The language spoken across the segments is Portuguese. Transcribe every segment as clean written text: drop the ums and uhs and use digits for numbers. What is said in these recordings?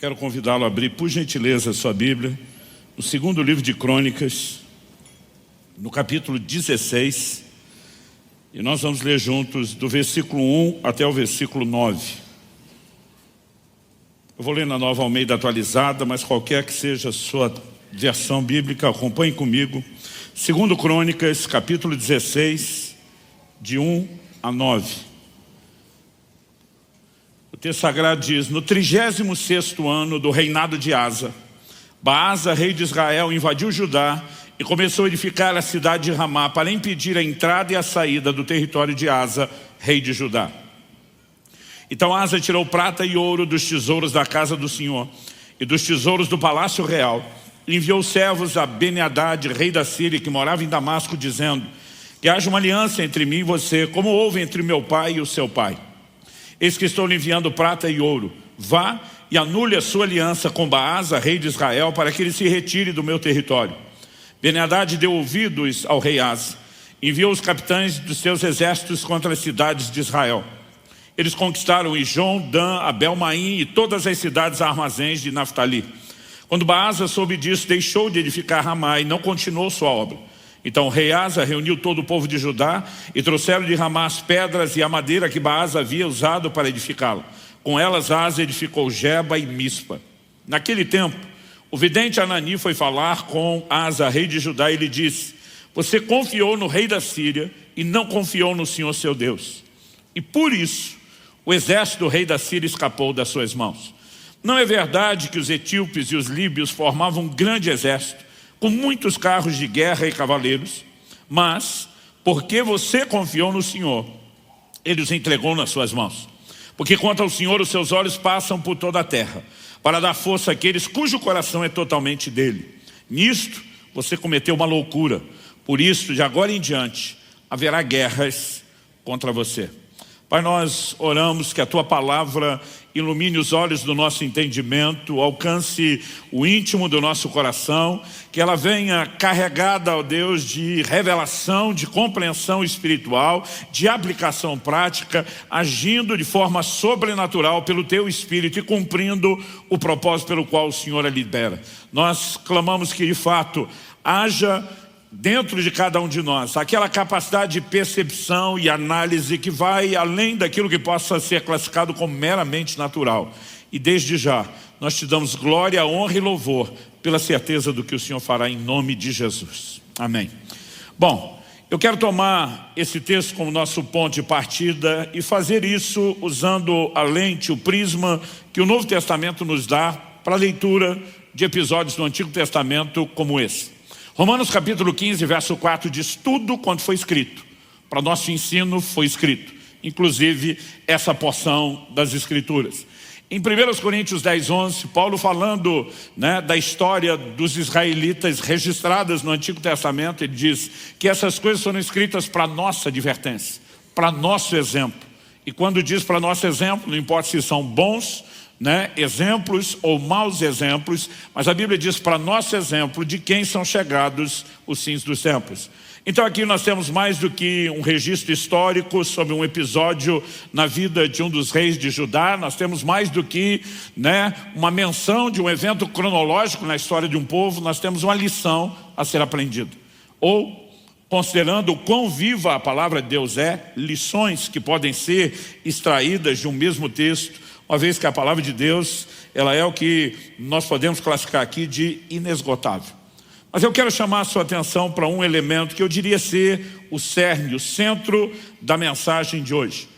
Quero convidá-lo a abrir, por gentileza, a sua Bíblia, no segundo livro de Crônicas, no capítulo 16, e nós vamos ler juntos do versículo 1 até o versículo 9. Eu vou ler na Nova Almeida atualizada, mas qualquer que seja a sua versão bíblica, acompanhe comigo. Segundo Crônicas, capítulo 16, de 1 a 9. O texto sagrado diz: no 36º ano do reinado de Asa, Baasa, rei de Israel, invadiu Judá e começou a edificar a cidade de Ramá para impedir a entrada e a saída do território de Asa, rei de Judá. Então Asa tirou prata e ouro dos tesouros da casa do Senhor e dos tesouros do palácio real, e enviou servos a Ben-Hadad, rei da Síria, que morava em Damasco, dizendo: que haja uma aliança entre mim e você, como houve entre meu pai e o seu pai. Eis que estou lhe enviando prata e ouro. Vá e anule a sua aliança com Baasa, rei de Israel, para que ele se retire do meu território. Ben-Hadad deu ouvidos ao rei Asa, enviou os capitães dos seus exércitos contra as cidades de Israel. Eles conquistaram Ijon, Dan, Abel-Maim e todas as cidades armazéns de Naftali. Quando Baasa soube disso, deixou de edificar Ramá e não continuou sua obra. Então o rei Asa reuniu todo o povo de Judá e trouxeram de Ramá as pedras e a madeira que Baasa havia usado para edificá-la. Com elas Asa edificou Geba e Mispa. Naquele tempo, o vidente Anani foi falar com Asa, rei de Judá, e lhe disse: você confiou no rei da Síria e não confiou no Senhor seu Deus. E por isso, o exército do rei da Síria escapou das suas mãos. Não é verdade que os etíopes e os líbios formavam um grande exército, com muitos carros de guerra e cavaleiros? Mas, porque você confiou no Senhor, Ele os entregou nas suas mãos. Porque quanto ao Senhor, os seus olhos passam por toda a terra, para dar força àqueles cujo coração é totalmente dele. Nisto, você cometeu uma loucura. Por isso, de agora em diante, haverá guerras contra você. Pai, nós oramos que a Tua palavra ilumine os olhos do nosso entendimento, alcance o íntimo do nosso coração, que ela venha carregada, ó Deus, de revelação, de compreensão espiritual, de aplicação prática, agindo de forma sobrenatural pelo Teu Espírito e cumprindo o propósito pelo qual o Senhor a libera. Nós clamamos que de fato haja dentro de cada um de nós aquela capacidade de percepção e análise que vai além daquilo que possa ser classificado como meramente natural. E desde já nós te damos glória, honra e louvor pela certeza do que o Senhor fará em nome de Jesus. Amém. Bom, eu quero tomar esse texto como nosso ponto de partida e fazer isso usando a lente, o prisma que o Novo Testamento nos dá para a leitura de episódios do Antigo Testamento como esse. Romanos capítulo 15, verso 4 diz: tudo quanto foi escrito, para nosso ensino foi escrito, inclusive essa porção das Escrituras. Em 1 Coríntios 10, 11, Paulo falando da história dos israelitas registradas no Antigo Testamento, ele diz que essas coisas foram escritas para nossa advertência, para nosso exemplo. E quando diz para nosso exemplo, não importa se são bons exemplos ou maus exemplos, mas a Bíblia diz para nosso exemplo de quem são chegados os fins dos tempos. Então aqui nós temos mais do que um registro histórico sobre um episódio na vida de um dos reis de Judá. Nós temos mais do que uma menção de um evento cronológico na história de um povo. Nós temos uma lição a ser aprendida. Ou, considerando o quão viva a palavra de Deus é, lições que podem ser extraídas de um mesmo texto, uma vez que a palavra de Deus, ela é o que nós podemos classificar aqui de inesgotável. Mas eu quero chamar a sua atenção para um elemento que eu diria ser o cerne, o centro da mensagem de hoje.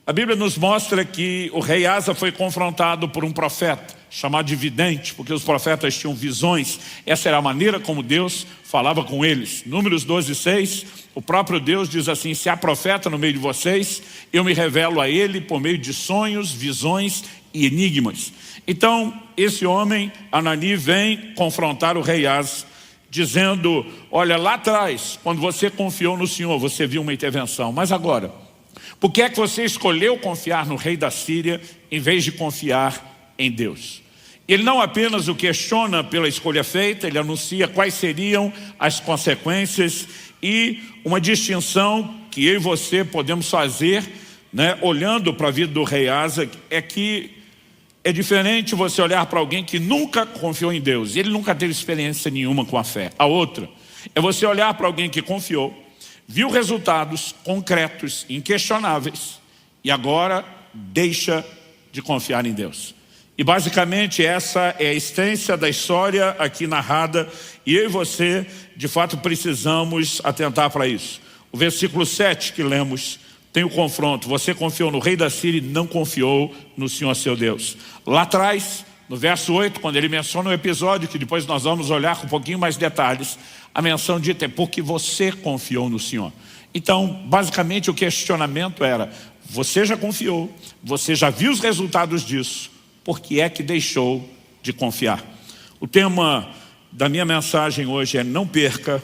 A Bíblia nos mostra que o rei Asa foi confrontado por um profeta, chamado de vidente, porque os profetas tinham visões. Essa era a maneira como Deus falava com eles. Números 12, 6, o próprio Deus diz assim: se há profeta no meio de vocês, eu me revelo a ele por meio de sonhos, visões e enigmas. Então, esse homem, Anani, vem confrontar o rei Asa, dizendo: olha, lá atrás, quando você confiou no Senhor, você viu uma intervenção, mas agora, por que é que você escolheu confiar no rei da Síria em vez de confiar em Deus? Ele não apenas o questiona pela escolha feita, ele anuncia quais seriam as consequências e uma distinção que eu e você podemos fazer, olhando para a vida do rei Asa, é que É diferente você olhar para alguém que nunca confiou em Deus, ele nunca teve experiência nenhuma com a fé. A outra é você olhar para alguém que confiou, viu resultados concretos, inquestionáveis, e agora deixa de confiar em Deus. E basicamente essa é a essência da história aqui narrada, e eu e você, de fato, precisamos atentar para isso. O versículo 7 que lemos tem o confronto. Você confiou no rei da Síria e não confiou no Senhor seu Deus. Lá atrás, no verso 8, quando ele menciona um episódio que depois nós vamos olhar com um pouquinho mais detalhes, a menção dita é porque você confiou no Senhor. Então, basicamente o questionamento era, você já confiou, você já viu os resultados disso, por que é que deixou de confiar? O tema da minha mensagem hoje é não perca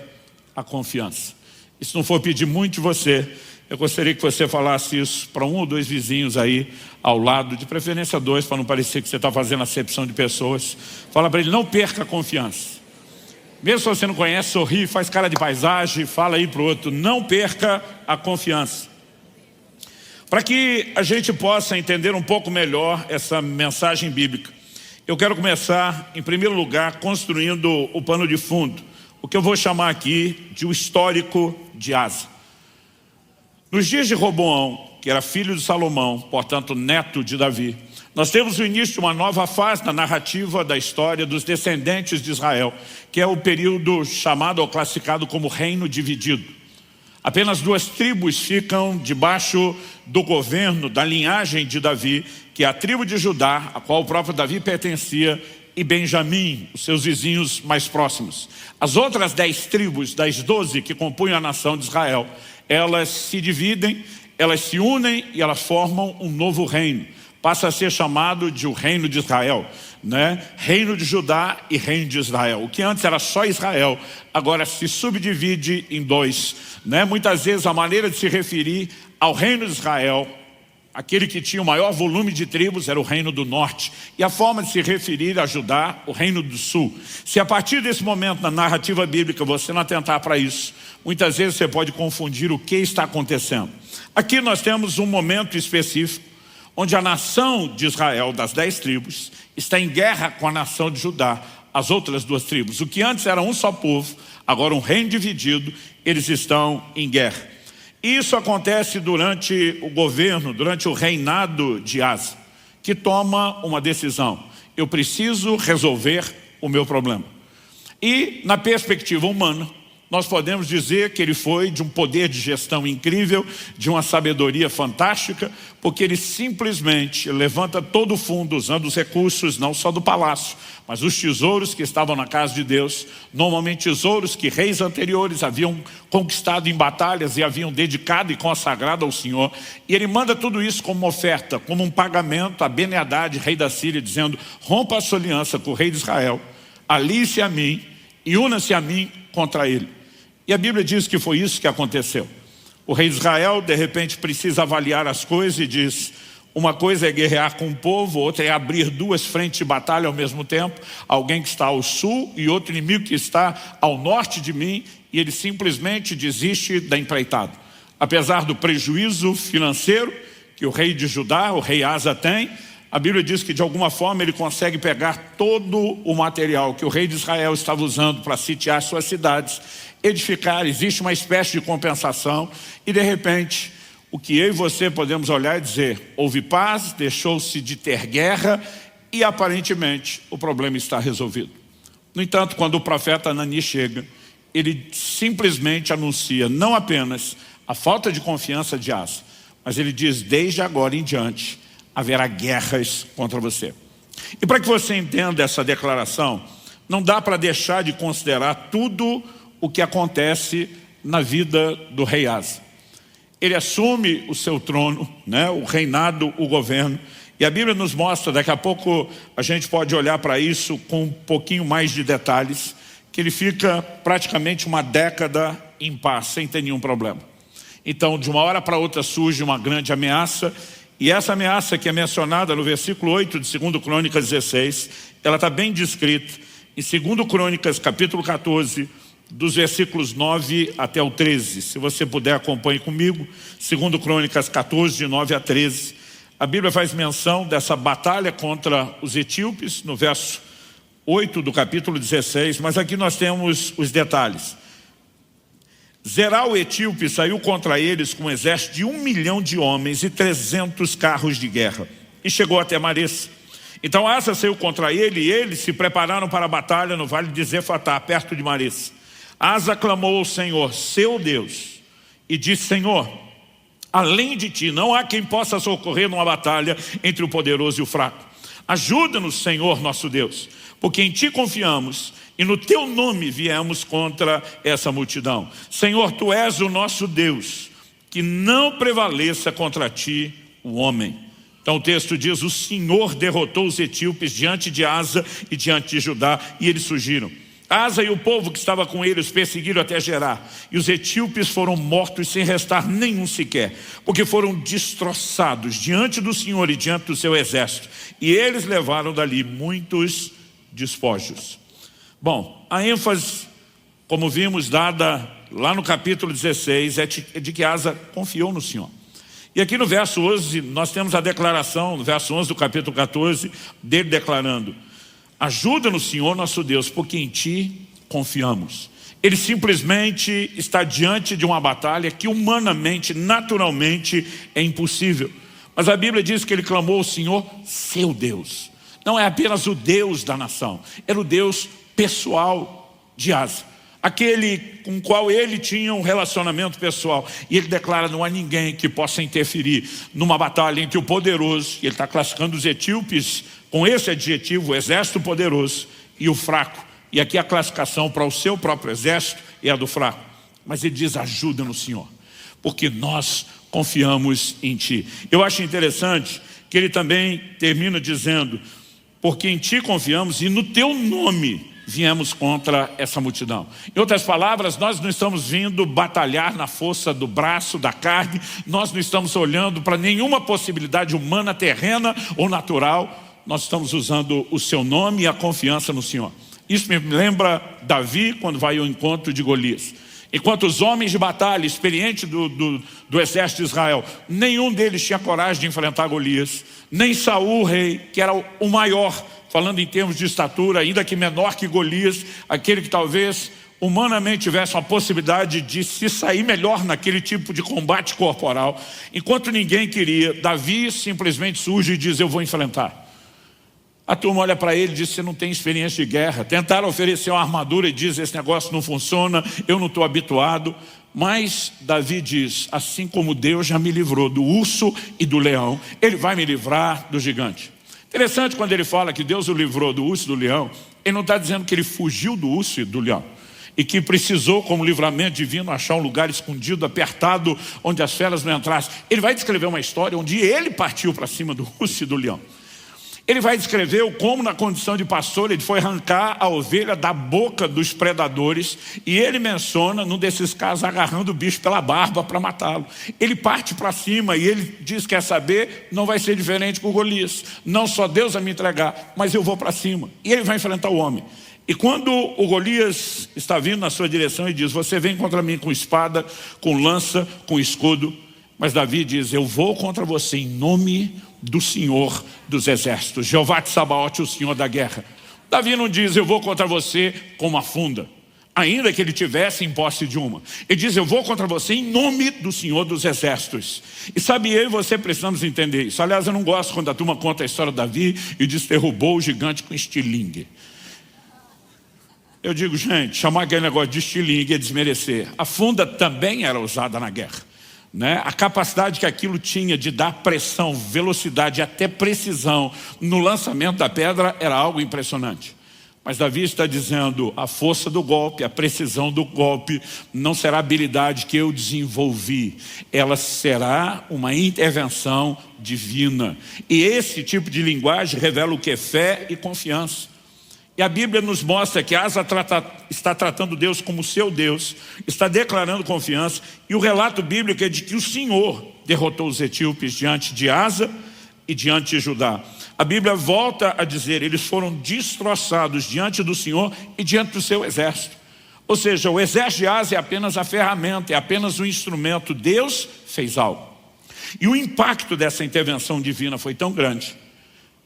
a confiança. E se não for pedir muito de você, eu gostaria que você falasse isso para 1 ou 2 vizinhos aí ao lado, de preferência 2, para não parecer que você está fazendo acepção de pessoas. Fala para ele, não perca a confiança. Mesmo se você não conhece, sorri, faz cara de paisagem, fala aí para o outro, não perca a confiança. Para que a gente possa entender um pouco melhor essa mensagem bíblica, eu quero começar, em primeiro lugar, construindo o pano de fundo, o que eu vou chamar aqui de o histórico de Asa. Nos dias de Roboão, que era filho de Salomão, portanto neto de Davi, nós temos o início de uma nova fase na narrativa da história dos descendentes de Israel, que é o período chamado ou classificado como reino dividido. Apenas 2 tribos ficam debaixo do governo da linhagem de Davi, que é a tribo de Judá, a qual o próprio Davi pertencia, e Benjamim, os seus vizinhos mais próximos. As outras 10 tribos, das 12 que compunham a nação de Israel, elas se dividem, elas se unem e elas formam um novo reino. Passa a ser chamado de o reino de Israel, né? Reino de Judá e reino de Israel. O que antes era só Israel, agora se subdivide em 2, né? Muitas vezes a maneira de se referir ao reino de Israel, aquele que tinha o maior volume de tribos, era o reino do norte. E a forma de se referir a Judá, o reino do sul. Se a partir desse momento na narrativa bíblica você não atentar para isso, muitas vezes você pode confundir o que está acontecendo. Aqui nós temos um momento específico, onde a nação de Israel, das 10 tribos, está em guerra com a nação de Judá, as outras 2 tribos. O que antes era um só povo, agora um reino dividido, eles estão em guerra. Isso acontece durante o governo, durante o reinado de Asa, que toma uma decisão. Eu preciso resolver o meu problema. E na perspectiva humana, nós podemos dizer que ele foi de um poder de gestão incrível, de uma sabedoria fantástica, porque ele simplesmente levanta todo o fundo, usando os recursos não só do palácio, mas os tesouros que estavam na casa de Deus, normalmente tesouros que reis anteriores haviam conquistado em batalhas e haviam dedicado e consagrado ao Senhor. E ele manda tudo isso como uma oferta, como um pagamento a Ben-Hadad, rei da Síria, dizendo, rompa a sua aliança com o rei de Israel, alie-se a mim e una-se a mim contra ele. E a Bíblia diz que foi isso que aconteceu. O rei de Israel, de repente, precisa avaliar as coisas e diz, uma coisa é guerrear com o povo, outra é abrir 2 frentes de batalha ao mesmo tempo, alguém que está ao sul e outro inimigo que está ao norte de mim, e ele simplesmente desiste da empreitada. Apesar do prejuízo financeiro que o rei de Judá, o rei Asa tem, a Bíblia diz que de alguma forma ele consegue pegar todo o material que o rei de Israel estava usando para sitiar suas cidades, edificar, existe uma espécie de compensação, e de repente o que eu e você podemos olhar e dizer, houve paz, deixou-se de ter guerra e aparentemente o problema está resolvido. No entanto, quando o profeta Anani chega, ele simplesmente anuncia não apenas a falta de confiança de Asa, mas ele diz, desde agora em diante haverá guerras contra você. E para que você entenda essa declaração, não dá para deixar de considerar tudo o que acontece na vida do rei Asa. Ele assume o seu trono, né, o reinado, o governo, e a Bíblia nos mostra, daqui a pouco a gente pode olhar para isso com um pouquinho mais de detalhes, que ele fica praticamente 1 década em paz, sem ter nenhum problema. Então, de uma hora para outra surge uma grande ameaça, e essa ameaça que é mencionada no versículo 8 de 2 Crônicas 16, ela está bem descrita em 2 Crônicas capítulo 14, dos versículos 9 até o 13. Se você puder, acompanhe comigo. 2 Crônicas 14, de 9 a 13. A Bíblia faz menção dessa batalha contra os etíopes, no verso 8 do capítulo 16, mas aqui nós temos os detalhes. Zerá o etíope saiu contra eles com um exército de 1 milhão de homens e 300 carros de guerra, e chegou até Maresa. Então Asa saiu contra ele, e eles se prepararam para a batalha no vale de Zefatá, perto de Maresa. Asa clamou ao Senhor, seu Deus, e disse: Senhor, além de ti, não há quem possa socorrer numa batalha entre o poderoso e o fraco. Ajuda-nos, Senhor nosso Deus, porque em ti confiamos e no teu nome viemos contra essa multidão. Senhor, tu és o nosso Deus, que não prevaleça contra ti o homem. Então o texto diz: o Senhor derrotou os etíopes diante de Asa e diante de Judá, e eles fugiram. Asa e o povo que estava com eles perseguiram até Gerá, e os etíopes foram mortos sem restar nenhum sequer, porque foram destroçados diante do Senhor e diante do seu exército, e eles levaram dali muitos despojos. Bom, a ênfase, como vimos, dada lá no capítulo 16, é de que Asa confiou no Senhor. E aqui no verso 11, nós temos a declaração, no verso 11 do capítulo 14, dele declarando: ajuda-nos, Senhor nosso Deus, porque em ti confiamos. Ele simplesmente está diante de uma batalha que humanamente, naturalmente é impossível. Mas a Bíblia diz que ele clamou ao Senhor, seu Deus. Não é apenas o Deus da nação, era o Deus pessoal de Asa, aquele com o qual ele tinha um relacionamento pessoal. E ele declara: não há ninguém que possa interferir numa batalha entre o poderoso, e ele está classificando os etíopes com esse adjetivo, o exército poderoso, e o fraco. E aqui a classificação para o seu próprio exército é a do fraco. Mas ele diz: ajuda-nos, Senhor, porque nós confiamos em ti. Eu acho interessante que ele também termina dizendo: porque em ti confiamos e no teu nome viemos contra essa multidão. Em outras palavras, nós não estamos vindo batalhar na força do braço, da carne. Nós não estamos olhando para nenhuma possibilidade humana, terrena ou natural. Nós estamos usando o seu nome e a confiança no Senhor. Isso me lembra Davi quando vai ao encontro de Golias. Enquanto os homens de batalha, experientes do exército de Israel, nenhum deles tinha coragem de enfrentar Golias. Nem Saul, rei, que era o maior, falando em termos de estatura, ainda que menor que Golias, aquele que talvez humanamente tivesse uma possibilidade de se sair melhor naquele tipo de combate corporal. Enquanto ninguém queria, Davi simplesmente surge e diz: eu vou enfrentar. A turma olha para ele e diz: você não tem experiência de guerra. Tentaram oferecer uma armadura e diz: esse negócio não funciona, eu não estou habituado. Mas Davi diz: assim como Deus já me livrou do urso e do leão, ele vai me livrar do gigante. Interessante quando ele fala que Deus o livrou do urso e do leão, ele não está dizendo que ele fugiu do urso e do leão, e que precisou, como livramento divino, achar um lugar escondido, apertado, onde as feras não entrassem. Ele vai descrever uma história onde ele partiu para cima do urso e do leão. Ele vai descrever como, na condição de pastor, ele foi arrancar a ovelha da boca dos predadores, e ele menciona, num desses casos, agarrando o bicho pela barba para matá-lo. Ele parte para cima e ele diz: quer saber, não vai ser diferente com Golias. Não só Deus vai me entregar, mas eu vou para cima. E ele vai enfrentar o homem. E quando o Golias está vindo na sua direção e diz: você vem contra mim com espada, com lança, com escudo. Mas Davi diz: eu vou contra você em nome do Senhor dos exércitos, Jeová de Sabaote, o Senhor da guerra. Davi não diz: eu vou contra você com uma funda, ainda que ele tivesse em posse de uma. Ele diz: eu vou contra você em nome do Senhor dos exércitos. E sabe, eu e você precisamos entender isso. Aliás, eu não gosto quando a turma conta a história de Davi e diz: derrubou o gigante com estilingue. Eu digo: gente, chamar aquele negócio de estilingue é desmerecer. A funda também era usada na guerra, né? A capacidade que aquilo tinha de dar pressão, velocidade e até precisão no lançamento da pedra era algo impressionante. Mas Davi está dizendo: a força do golpe, a precisão do golpe não será habilidade que eu desenvolvi, ela será uma intervenção divina. E esse tipo de linguagem revela o que é fé e confiança. E a Bíblia nos mostra que Asa está tratando Deus como seu Deus, está declarando confiança, e o relato bíblico é de que o Senhor derrotou os etíopes diante de Asa e diante de Judá. A Bíblia volta a dizer: eles foram destroçados diante do Senhor e diante do seu exército. Ou seja, o exército de Asa é apenas a ferramenta, é apenas um instrumento. Deus fez algo. E o impacto dessa intervenção divina foi tão grande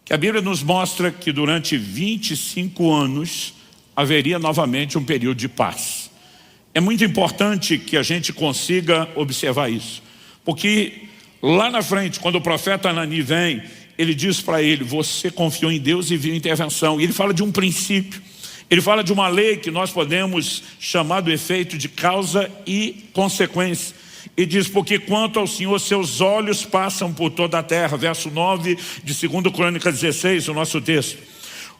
que a Bíblia nos mostra que durante 25 anos haveria novamente um período de paz. É muito importante que a gente consiga observar isso, porque lá na frente, quando o profeta Anani vem, ele diz para ele: você confiou em Deus e viu intervenção. E ele fala de um princípio, ele fala de uma lei que nós podemos chamar do efeito de causa e consequência. E diz: porque quanto ao Senhor, seus olhos passam por toda a terra. Verso 9 de 2 Crônicas 16, o nosso texto.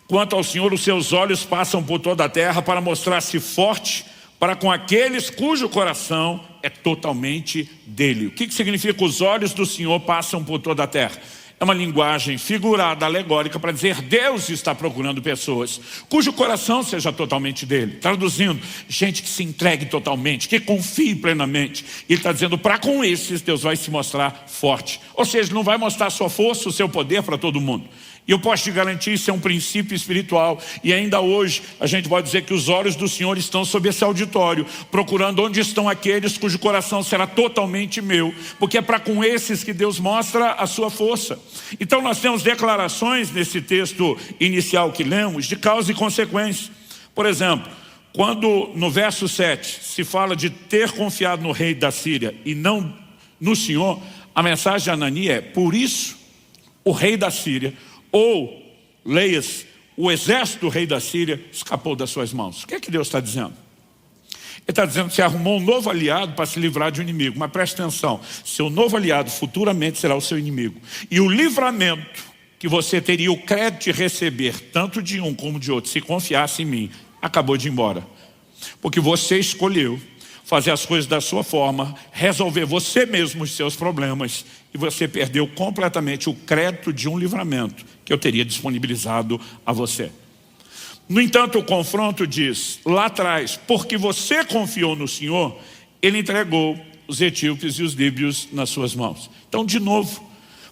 Quanto ao Senhor, os seus olhos passam por toda a terra para mostrar-se forte para com aqueles cujo coração é totalmente dele. O que significa os olhos do Senhor passam por toda a terra? É uma linguagem figurada, alegórica, para dizer: Deus está procurando pessoas cujo coração seja totalmente dele. Traduzindo, gente que se entregue totalmente, que confie plenamente. Ele está dizendo: para com esses Deus vai se mostrar forte. Ou seja, não vai mostrar a sua força, o seu poder para todo mundo. E eu posso te garantir, isso é um princípio espiritual. E ainda hoje a gente pode dizer que os olhos do Senhor estão sobre esse auditório, procurando onde estão aqueles cujo coração será totalmente meu, porque é para com esses que Deus mostra a sua força. Então nós temos declarações nesse texto inicial que lemos de causa e consequência. Por exemplo, quando no verso 7 se fala de ter confiado no rei da Síria e não no Senhor, a mensagem de Anani é: por isso o rei da Síria, ou, leias, o exército do rei da Síria escapou das suas mãos. O que é que Deus está dizendo? Ele está dizendo que você arrumou um novo aliado para se livrar de um inimigo. Mas preste atenção, seu novo aliado futuramente será o seu inimigo. E o livramento que você teria o crédito de receber, tanto de um como de outro, se confiasse em mim, acabou de ir embora. Porque você escolheu fazer as coisas da sua forma, resolver você mesmo os seus problemas, e você perdeu completamente o crédito de um livramento que eu teria disponibilizado a você. No entanto, o confronto diz, lá atrás, porque você confiou no Senhor, Ele entregou os etíopes e os líbios nas suas mãos. Então, de novo,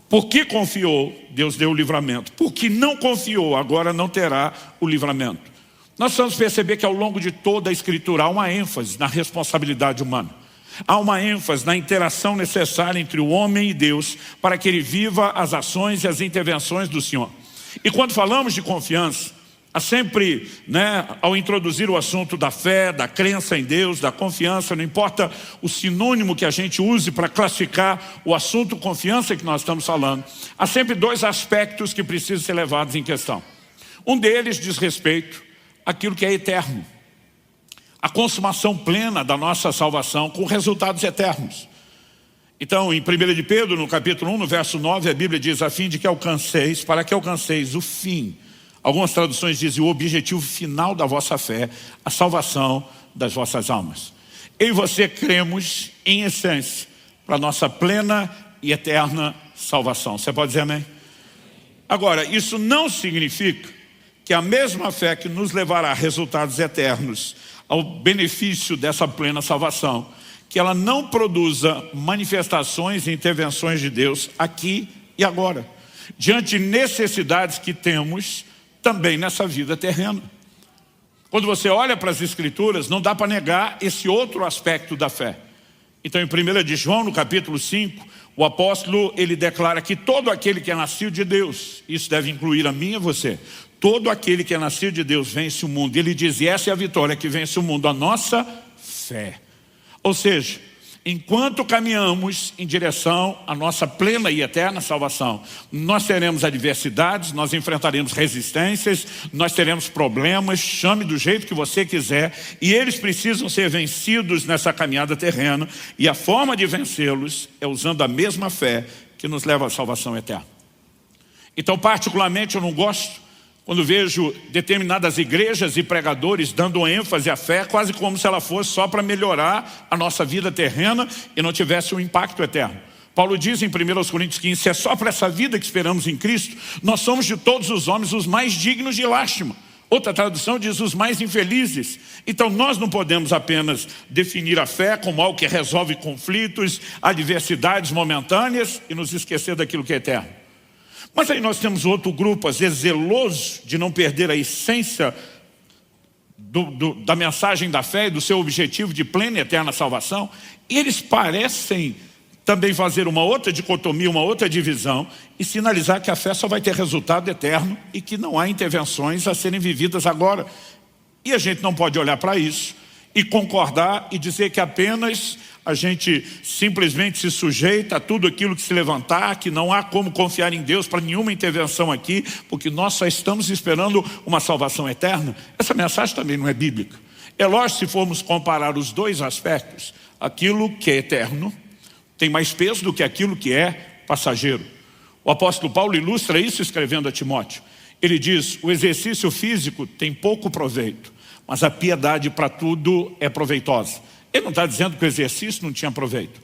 porque confiou, Deus deu o livramento. Porque não confiou, agora não terá o livramento. Nós precisamos perceber que ao longo de toda a Escritura há uma ênfase na responsabilidade humana. Há uma ênfase na interação necessária entre o homem e Deus para que ele viva as ações e as intervenções do Senhor. E quando falamos de confiança, há sempre, ao introduzir o assunto da fé, da crença em Deus, da confiança, não importa o sinônimo que a gente use para classificar o assunto confiança que nós estamos falando, há sempre dois aspectos que precisam ser levados em questão. Um deles diz respeito àquilo que é eterno. A consumação plena da nossa salvação com resultados eternos. Então, em 1 de Pedro, no capítulo 1, no verso 9, a Bíblia diz: a fim de que alcanceis, para que alcanceis o fim. Algumas traduções dizem o objetivo final da vossa fé, a salvação das vossas almas. Eu e você cremos, em essência, para a nossa plena e eterna salvação. Você pode dizer amém? Agora, isso não significa que a mesma fé que nos levará a resultados eternos, ao benefício dessa plena salvação, que ela não produza manifestações e intervenções de Deus aqui e agora, diante de necessidades que temos também nessa vida terrena. Quando você olha para as Escrituras, não dá para negar esse outro aspecto da fé. Então, em 1 de João, no capítulo 5, o apóstolo, ele declara que todo aquele que é nascido de Deus, isso deve incluir a mim e a você, todo aquele que é nascido de Deus vence o mundo. Ele diz: e essa é a vitória que vence o mundo, a nossa fé. Ou seja, enquanto caminhamos em direção à nossa plena e eterna salvação, nós teremos adversidades, nós enfrentaremos resistências, nós teremos problemas, chame do jeito que você quiser, e eles precisam ser vencidos nessa caminhada terrena, e a forma de vencê-los é usando a mesma fé que nos leva à salvação eterna. Então, particularmente, eu não gosto quando vejo determinadas igrejas e pregadores dando ênfase à fé, quase como se ela fosse só para melhorar a nossa vida terrena e não tivesse um impacto eterno. Paulo diz em 1 Coríntios 15, se é só para essa vida que esperamos em Cristo, nós somos de todos os homens os mais dignos de lástima. Outra tradução diz os mais infelizes. Então nós não podemos apenas definir a fé como algo que resolve conflitos, adversidades momentâneas e nos esquecer daquilo que é eterno. Mas aí nós temos outro grupo, às vezes zeloso de não perder a essência da mensagem da fé e do seu objetivo de plena e eterna salvação. E eles parecem também fazer uma outra dicotomia, uma outra divisão e sinalizar que a fé só vai ter resultado eterno e que não há intervenções a serem vividas agora. E a gente não pode olhar para isso e concordar e dizer que apenas a gente simplesmente se sujeita a tudo aquilo que se levantar, que não há como confiar em Deus para nenhuma intervenção aqui, porque nós só estamos esperando uma salvação eterna. Essa mensagem também não é bíblica. É lógico, se formos comparar os dois aspectos, aquilo que é eterno tem mais peso do que aquilo que é passageiro. O apóstolo Paulo ilustra isso escrevendo a Timóteo. Ele diz, o exercício físico tem pouco proveito, mas a piedade para tudo é proveitosa. Ele não está dizendo que o exercício não tinha proveito,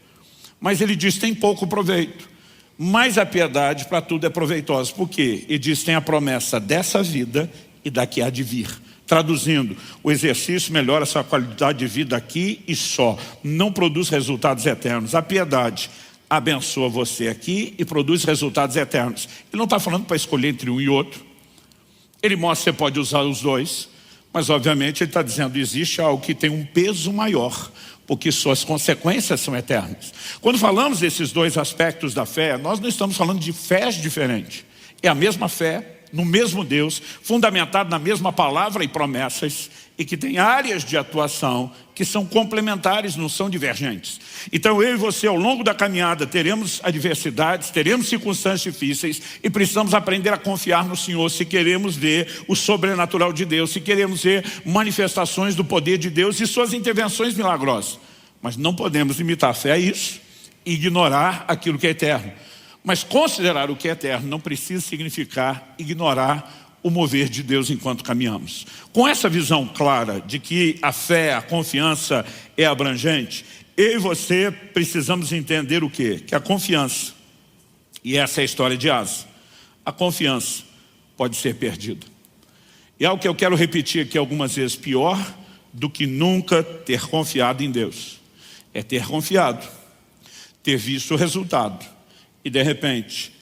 mas ele diz tem pouco proveito, mas a piedade para tudo é proveitosa. Por quê? Ele diz tem a promessa dessa vida e da que há de vir. Traduzindo, o exercício melhora a sua qualidade de vida aqui e só, não produz resultados eternos. A piedade abençoa você aqui e produz resultados eternos. Ele não está falando para escolher entre um e outro. Ele mostra que você pode usar os dois, mas obviamente ele está dizendo existe algo que tem um peso maior, porque suas consequências são eternas. Quando falamos desses dois aspectos da fé, nós não estamos falando de fés diferentes. É a mesma fé, no mesmo Deus, fundamentado na mesma palavra e promessas, e que tem áreas de atuação que são complementares, não são divergentes. Então eu e você ao longo da caminhada teremos adversidades, teremos circunstâncias difíceis e precisamos aprender a confiar no Senhor se queremos ver o sobrenatural de Deus, se queremos ver manifestações do poder de Deus e suas intervenções milagrosas. Mas não podemos limitar a fé a isso e ignorar aquilo que é eterno. Mas considerar o que é eterno não precisa significar ignorar o mover de Deus enquanto caminhamos. Com essa visão clara de que a fé, a confiança é abrangente, eu e você precisamos entender o quê? Que a confiança, e essa é a história de Asa, a confiança pode ser perdida. E é algo que eu quero repetir aqui algumas vezes, pior do que nunca ter confiado em Deus. É ter confiado, ter visto o resultado, e de repente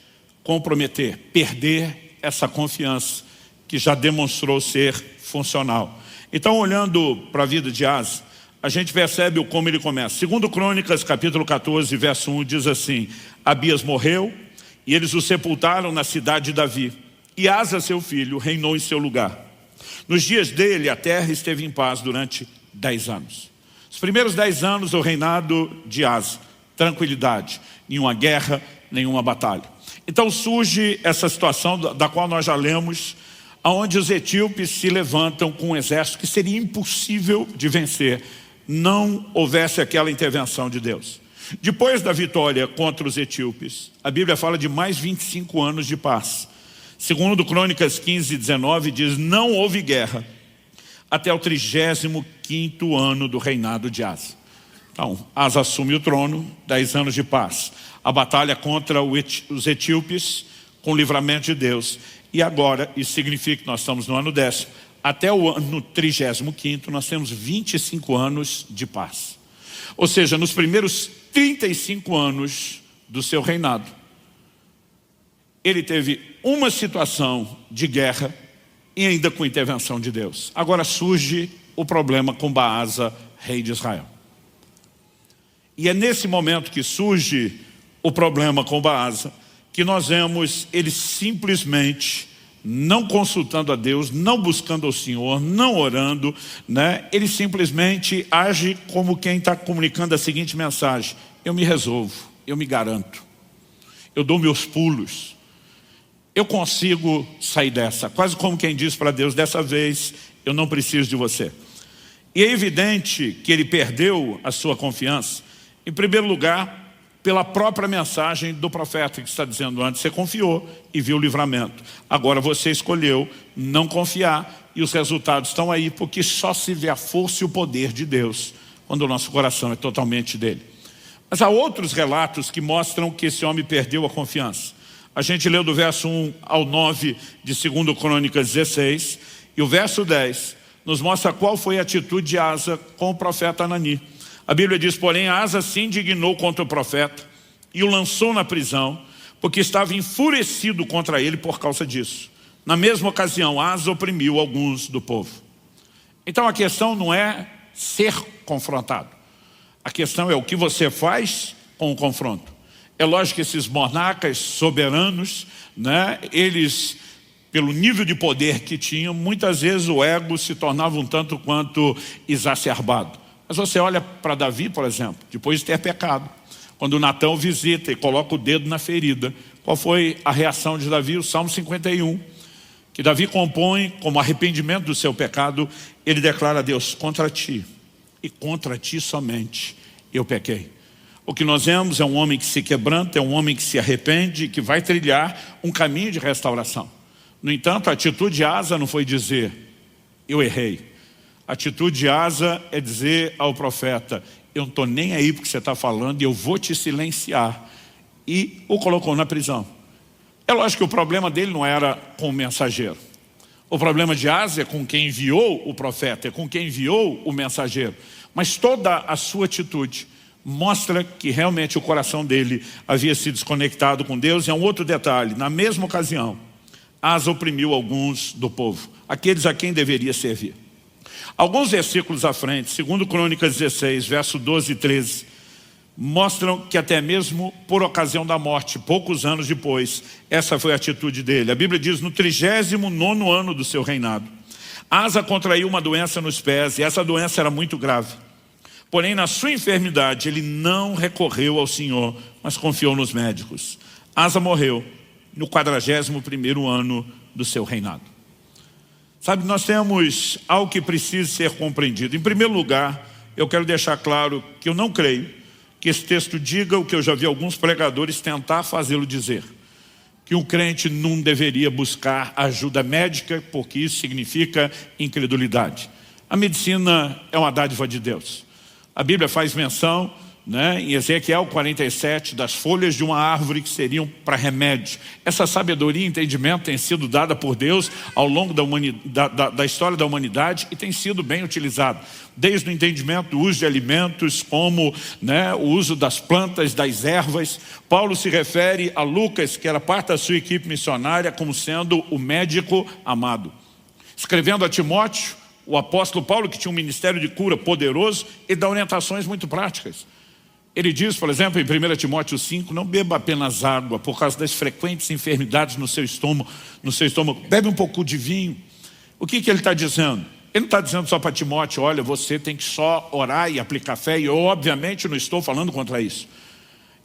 comprometer, perder essa confiança que já demonstrou ser funcional. Então olhando para a vida de Asa, a gente percebe como ele começa. 2 Crônicas capítulo 14 verso 1 diz assim, Abias morreu e eles o sepultaram na cidade de Davi e Asa seu filho reinou em seu lugar. Nos dias dele a terra esteve em paz durante 10 anos. Os primeiros 10 anos do reinado de Asa, tranquilidade, nenhuma guerra, nenhuma batalha. Então surge essa situação da qual nós já lemos, onde os etíopes se levantam com um exército que seria impossível de vencer, não houvesse aquela intervenção de Deus. Depois da vitória contra os etíopes, a Bíblia fala de mais 25 anos de paz. Segundo Crônicas 15, 19 diz, não houve guerra até o 35º ano do reinado de Asa. Então, Asa assume o trono, 10 anos de paz. A batalha contra os etíopes com o livramento de Deus. E agora, isso significa que nós estamos no ano 10º. Até o ano 35º, nós temos 25 anos de paz. Ou seja, nos primeiros 35 anos do seu reinado, ele teve uma situação de guerra e ainda com intervenção de Deus. Agora surge o problema com Baasa, rei de Israel. E é nesse momento que surge o problema com Baasa, que nós vemos ele simplesmente não consultando a Deus, não buscando ao Senhor, não orando, né? Ele simplesmente age como quem está comunicando a seguinte mensagem, eu me resolvo, eu me garanto, eu dou meus pulos, eu consigo sair dessa, quase como quem diz para Deus, dessa vez eu não preciso de você. E é evidente que ele perdeu a sua confiança, em primeiro lugar, pela própria mensagem do profeta que está dizendo antes, você confiou e viu o livramento. Agora você escolheu não confiar e os resultados estão aí, porque só se vê a força e o poder de Deus quando o nosso coração é totalmente dele. Mas há outros relatos que mostram que esse homem perdeu a confiança. A gente leu do verso 1 ao 9 de 2 Crônicas 16 e o verso 10 nos mostra qual foi a atitude de Asa com o profeta Anani. A Bíblia diz, porém, Asa se indignou contra o profeta e o lançou na prisão, porque estava enfurecido contra ele por causa disso. Na mesma ocasião, Asa oprimiu alguns do povo. Então a questão não é ser confrontado. A questão é o que você faz com o confronto. É lógico que esses monarcas soberanos, né, eles, pelo nível de poder que tinham, muitas vezes o ego se tornava um tanto quanto exacerbado. Mas você olha para Davi, por exemplo, depois de ter pecado, quando Natão visita e coloca o dedo na ferida, qual foi a reação de Davi? O Salmo 51, que Davi compõe como arrependimento do seu pecado. Ele declara a Deus: contra ti, e contra ti somente, eu pequei. O que nós vemos é um homem que se quebranta, é um homem que se arrepende, que vai trilhar um caminho de restauração. No entanto, a atitude de Asa não foi dizer: eu errei. A atitude de Asa é dizer ao profeta: eu não estou nem aí porque você está falando e eu vou te silenciar. E o colocou na prisão. É lógico que o problema dele não era com o mensageiro. O problema de Asa é com quem enviou o profeta, é com quem enviou o mensageiro. Mas toda a sua atitude mostra que realmente o coração dele havia se desconectado com Deus. E é um outro detalhe: na mesma ocasião, Asa oprimiu alguns do povo, aqueles a quem deveria servir. Alguns versículos à frente, segundo Crônicas 16, verso 12 e 13, mostram que até mesmo por ocasião da morte, poucos anos depois, essa foi a atitude dele. A Bíblia diz: no 39º ano do seu reinado, Asa contraiu uma doença nos pés, e essa doença era muito grave. Porém, na sua enfermidade, ele não recorreu ao Senhor, mas confiou nos médicos. Asa morreu no 41º ano do seu reinado. Sabe, nós temos algo que precisa ser compreendido. Em primeiro lugar, eu quero deixar claro que eu não creio que esse texto diga o que eu já vi alguns pregadores tentar fazê-lo dizer: que um crente não deveria buscar ajuda médica, porque isso significa incredulidade. A medicina é uma dádiva de Deus. A Bíblia faz menção, né, em Ezequiel 47, das folhas de uma árvore que seriam para remédio. Essa sabedoria e entendimento tem sido dada por Deus ao longo da história da humanidade e tem sido bem utilizado. Desde o entendimento do uso de alimentos, como, né, o uso das plantas, das ervas. Paulo se refere a Lucas, que era parte da sua equipe missionária, como sendo o médico amado. Escrevendo a Timóteo, o apóstolo Paulo, que tinha um ministério de cura poderoso, ele dá orientações muito práticas. Ele diz, por exemplo, em 1 Timóteo 5, não beba apenas água por causa das frequentes enfermidades no seu estômago. Bebe um pouco de vinho. O que ele está dizendo? Ele não está dizendo só para Timóteo: olha, você tem que só orar e aplicar fé. E eu, obviamente, não estou falando contra isso.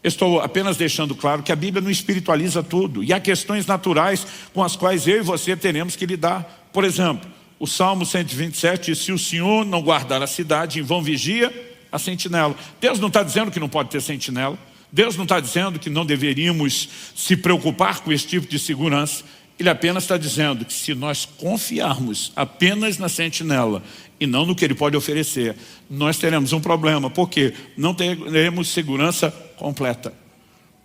Estou apenas deixando claro que a Bíblia não espiritualiza tudo. E há questões naturais com as quais eu e você teremos que lidar. Por exemplo, o Salmo 127 diz: se o Senhor não guardar a cidade, em vão vigia a sentinela. Deus não está dizendo que não pode ter sentinela. Deus não está dizendo que não deveríamos se preocupar com esse tipo de segurança. Ele apenas está dizendo que se nós confiarmos apenas na sentinela e não no que ele pode oferecer, nós teremos um problema, porque não teremos segurança completa.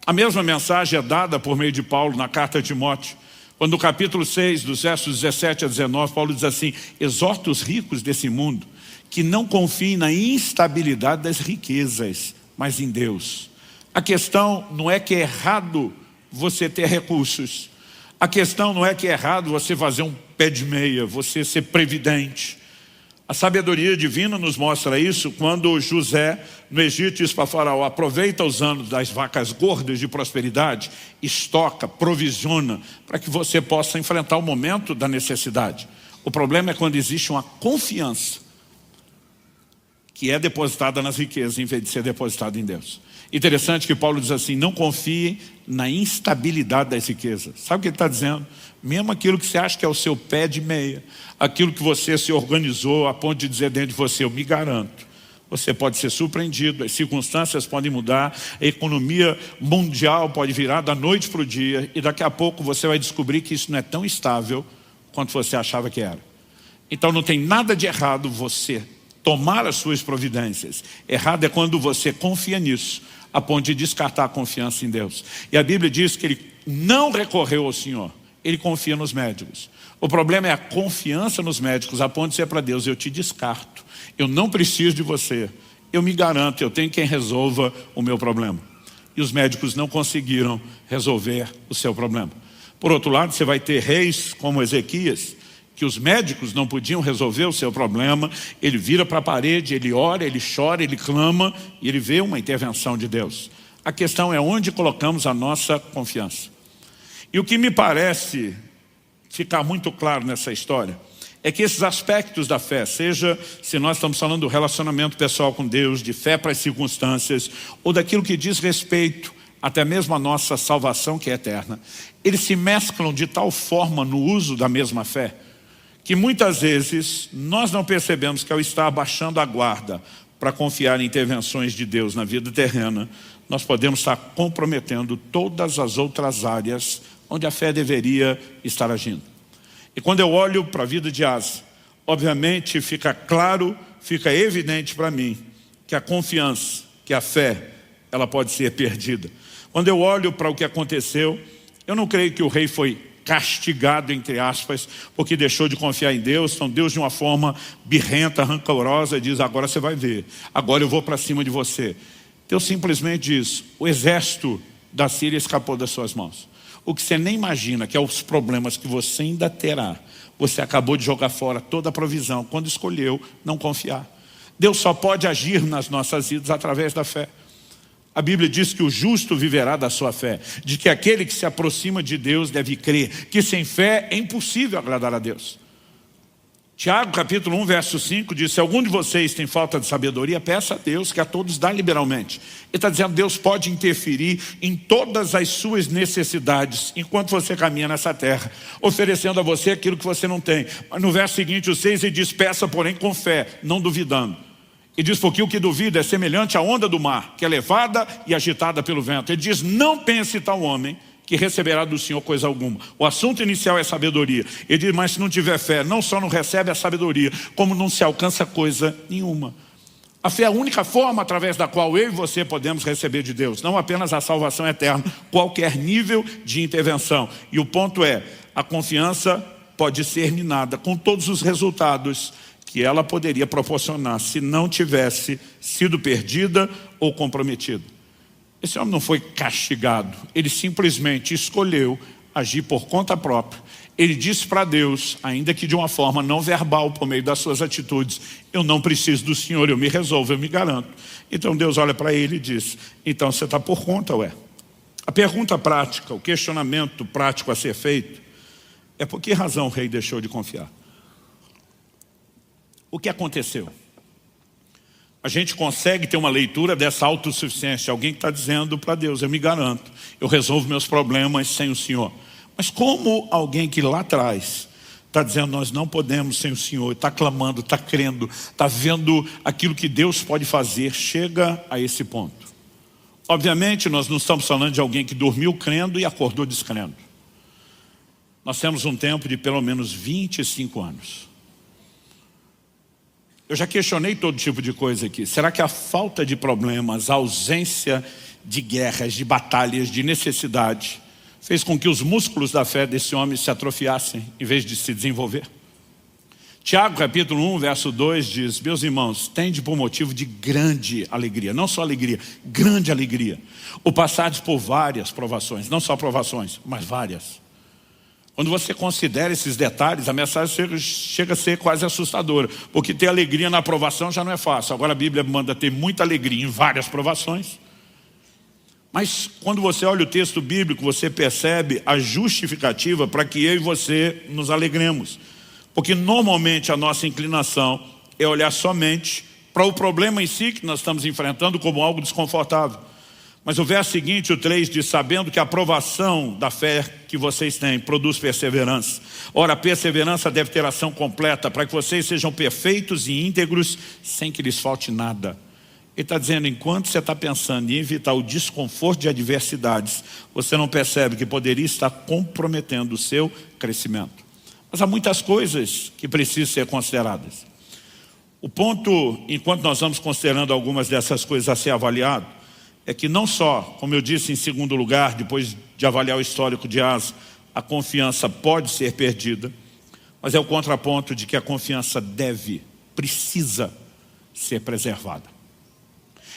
A mesma mensagem é dada por meio de Paulo na carta a Timóteo, quando no capítulo 6, dos versos 17 a 19, Paulo diz assim: exorta os ricos desse mundo que não confiem na instabilidade das riquezas, mas em Deus. A questão não é que é errado você ter recursos. A questão não é que é errado você fazer um pé de meia, você ser previdente. A sabedoria divina nos mostra isso quando José, no Egito, diz para Faraó: aproveita os anos das vacas gordas de prosperidade, estoca, provisiona, para que você possa enfrentar o momento da necessidade. O problema é quando existe uma confiança que é depositada nas riquezas, em vez de ser depositada em Deus. Interessante que Paulo diz assim: não confie na instabilidade das riquezas. Sabe o que ele está dizendo? Mesmo aquilo que você acha que é o seu pé de meia, aquilo que você se organizou a ponto de dizer dentro de você: eu me garanto, você pode ser surpreendido, as circunstâncias podem mudar, a economia mundial pode virar da noite para o dia, e daqui a pouco você vai descobrir que isso não é tão estável quanto você achava que era. Então não tem nada de errado você tomar as suas providências. Errado é quando você confia nisso, a ponto de descartar a confiança em Deus. E a Bíblia diz que ele não recorreu ao Senhor, ele confia nos médicos. O problema é a confiança nos médicos, a ponto de ser para Deus: eu te descarto, eu não preciso de você, eu me garanto, eu tenho quem resolva o meu problema. E os médicos não conseguiram resolver o seu problema. Por outro lado, você vai ter reis como Ezequias, que os médicos não podiam resolver o seu problema. Ele vira para a parede, ele ora, ele chora, ele clama, e ele vê uma intervenção de Deus. A questão é onde colocamos a nossa confiança. E o que me parece ficar muito claro nessa história é que esses aspectos da fé, seja se nós estamos falando do relacionamento pessoal com Deus, de fé para as circunstâncias, ou daquilo que diz respeito até mesmo à nossa salvação que é eterna, eles se mesclam de tal forma no uso da mesma fé, que muitas vezes nós não percebemos que ao estar abaixando a guarda para confiar em intervenções de Deus na vida terrena, nós podemos estar comprometendo todas as outras áreas onde a fé deveria estar agindo. E quando eu olho para a vida de Asa, obviamente fica claro, fica evidente para mim que a confiança, que a fé, ela pode ser perdida. Quando eu olho para o que aconteceu, eu não creio que o rei foi castigado, entre aspas, porque deixou de confiar em Deus. Então Deus, de uma forma birrenta, rancorosa, diz: agora você vai ver, agora eu vou para cima de você. Deus simplesmente diz: o exército da Síria escapou das suas mãos. O que você nem imagina, que é os problemas que você ainda terá, você acabou de jogar fora toda a provisão quando escolheu não confiar. Deus só pode agir nas nossas vidas através da fé. A Bíblia diz que o justo viverá da sua fé, de que aquele que se aproxima de Deus deve crer, que sem fé é impossível agradar a Deus. Tiago capítulo 1, verso 5 diz: se algum de vocês tem falta de sabedoria, peça a Deus, que a todos dá liberalmente. Ele está dizendo que Deus pode interferir em todas as suas necessidades, enquanto você caminha nessa terra, oferecendo a você aquilo que você não tem. Mas no verso seguinte, o 6, ele diz: peça porém com fé, não duvidando. E diz: porque o que duvida é semelhante à onda do mar, que é levada e agitada pelo vento. Ele diz: não pense tal homem que receberá do Senhor coisa alguma. O assunto inicial é sabedoria. Ele diz: mas se não tiver fé, não só não recebe a sabedoria, como não se alcança coisa nenhuma. A fé é a única forma através da qual eu e você podemos receber de Deus, não apenas a salvação eterna, qualquer nível de intervenção. E o ponto é, a confiança pode ser minada com todos os resultados que ela poderia proporcionar se não tivesse sido perdida ou comprometida. Esse homem não foi castigado, ele simplesmente escolheu agir por conta própria. Ele disse para Deus, ainda que de uma forma não verbal, por meio das suas atitudes: eu não preciso do Senhor, eu me resolvo, eu me garanto. Então Deus olha para ele e diz: então você está por conta, ué? A pergunta prática, o questionamento prático a ser feito é: por que razão o rei deixou de confiar? O que aconteceu? A gente consegue ter uma leitura dessa autossuficiência, alguém que está dizendo para Deus: eu me garanto, eu resolvo meus problemas sem o Senhor. Mas como alguém que lá atrás está dizendo: nós não podemos sem o Senhor, está clamando, está crendo, está vendo aquilo que Deus pode fazer, chega a esse ponto? Obviamente nós não estamos falando de alguém que dormiu crendo e acordou descrendo. Nós temos um tempo de pelo menos 25 anos. Eu já questionei todo tipo de coisa aqui. Será que a falta de problemas, a ausência de guerras, de batalhas, de necessidade, fez com que os músculos da fé desse homem se atrofiassem em vez de se desenvolver? Tiago capítulo 1, verso 2 diz: meus irmãos, tende por motivo de grande alegria, não só alegria, grande alegria, o passardes por várias provações, não só provações, mas várias. Quando você considera esses detalhes, a mensagem chega a ser quase assustadora, porque ter alegria na aprovação já não é fácil. Agora a Bíblia manda ter muita alegria em várias provações. Mas quando você olha o texto bíblico, você percebe a justificativa para que eu e você nos alegremos. Porque normalmente a nossa inclinação é olhar somente para o problema em si que nós estamos enfrentando como algo desconfortável. Mas o verso seguinte, o 3, diz: sabendo que a aprovação da fé que vocês têm produz perseverança. Ora, a perseverança deve ter ação completa, para que vocês sejam perfeitos e íntegros, sem que lhes falte nada. Ele está dizendo: enquanto você está pensando em evitar o desconforto de adversidades, você não percebe que poderia estar comprometendo o seu crescimento. Mas há muitas coisas que precisam ser consideradas. O ponto, enquanto nós vamos considerando algumas dessas coisas a ser avaliado, é que não só, como eu disse em segundo lugar, depois de avaliar o histórico de Asa, a confiança pode ser perdida, mas é o contraponto de que a confiança precisa ser preservada.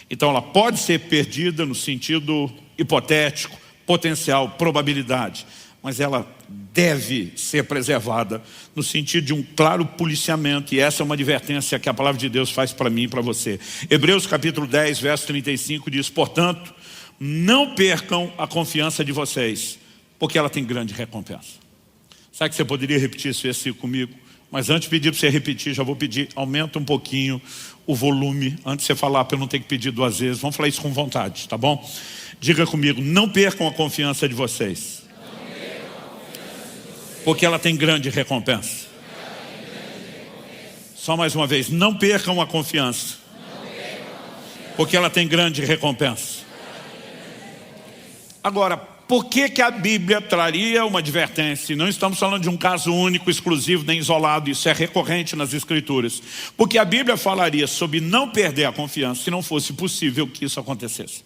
Então ela pode ser perdida no sentido hipotético, potencial, probabilidade, mas ela deve ser preservada no sentido de um claro policiamento, e essa é uma advertência que a palavra de Deus faz para mim e para você. Hebreus capítulo 10, verso 35 diz: portanto, não percam a confiança de vocês, porque ela tem grande recompensa. Sabe que você poderia repetir esse versículo comigo? Mas antes de pedir para você repetir, já vou pedir, aumenta um pouquinho o volume, antes de você falar, para eu não ter que pedir 2 vezes. Vamos falar isso com vontade, tá bom? Diga comigo, não percam a confiança de vocês, porque ela tem grande recompensa. Só mais uma vez, não percam a confiança, porque ela tem grande recompensa. Agora, por que a Bíblia traria uma advertência? Não estamos falando de um caso único, exclusivo, nem isolado. Isso é recorrente nas Escrituras. Porque a Bíblia falaria sobre não perder a confiança se não fosse possível que isso acontecesse.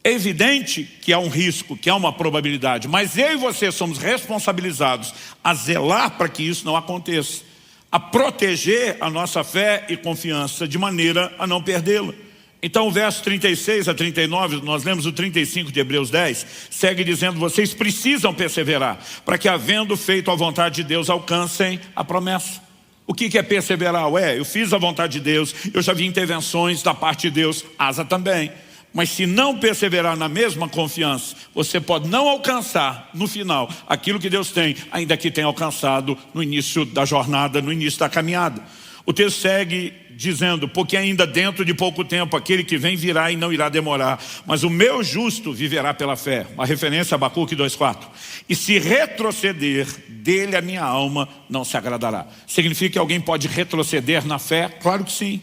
É evidente que há um risco, que há uma probabilidade, mas eu e você somos responsabilizados a zelar para que isso não aconteça, a proteger a nossa fé e confiança de maneira a não perdê-la. Então o verso 36 a 39, nós lemos o 35 de Hebreus 10, segue dizendo, vocês precisam perseverar, para que havendo feito a vontade de Deus, alcancem a promessa. O que é perseverar? Eu fiz a vontade de Deus, eu já vi intervenções da parte de Deus, Asa também. Mas se não perseverar na mesma confiança, você pode não alcançar no final aquilo que Deus tem, ainda que tenha alcançado no início da jornada, no início da caminhada. O texto segue dizendo, porque ainda dentro de pouco tempo aquele que vem virá e não irá demorar, mas o meu justo viverá pela fé. Uma referência a Abacuque 2,4. E se retroceder, dele a minha alma não se agradará. Significa que alguém pode retroceder na fé? Claro que sim.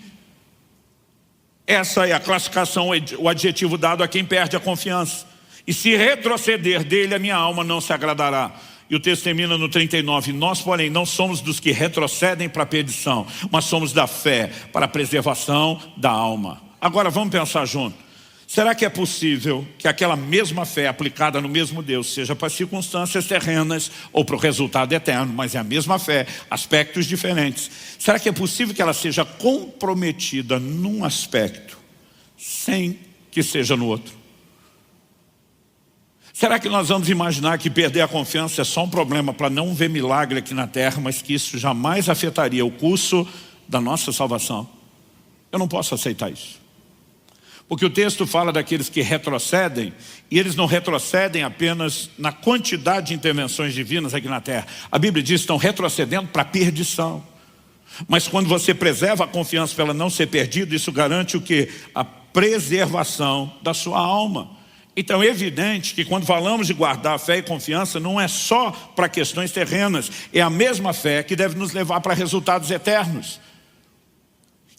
Essa é a classificação, o adjetivo dado a quem perde a confiança. E se retroceder dele, a minha alma não se agradará. E o texto termina no 39. Nós, porém, não somos dos que retrocedem para a perdição, mas somos da fé para a preservação da alma. Agora vamos pensar junto. Será que é possível que aquela mesma fé aplicada no mesmo Deus seja para circunstâncias terrenas ou para o resultado eterno, mas é a mesma fé, aspectos diferentes? Será que é possível que ela seja comprometida num aspecto sem que seja no outro? Será que nós vamos imaginar que perder a confiança é só um problema para não ver milagre aqui na terra, mas que isso jamais afetaria o curso da nossa salvação? Eu não posso aceitar isso. Porque o texto fala daqueles que retrocedem, e eles não retrocedem apenas na quantidade de intervenções divinas aqui na terra. A Bíblia diz que estão retrocedendo para a perdição. Mas quando você preserva a confiança para ela não ser perdida, isso garante o quê? A preservação da sua alma. Então é evidente que quando falamos de guardar fé e confiança, não é só para questões terrenas, é a mesma fé que deve nos levar para resultados eternos.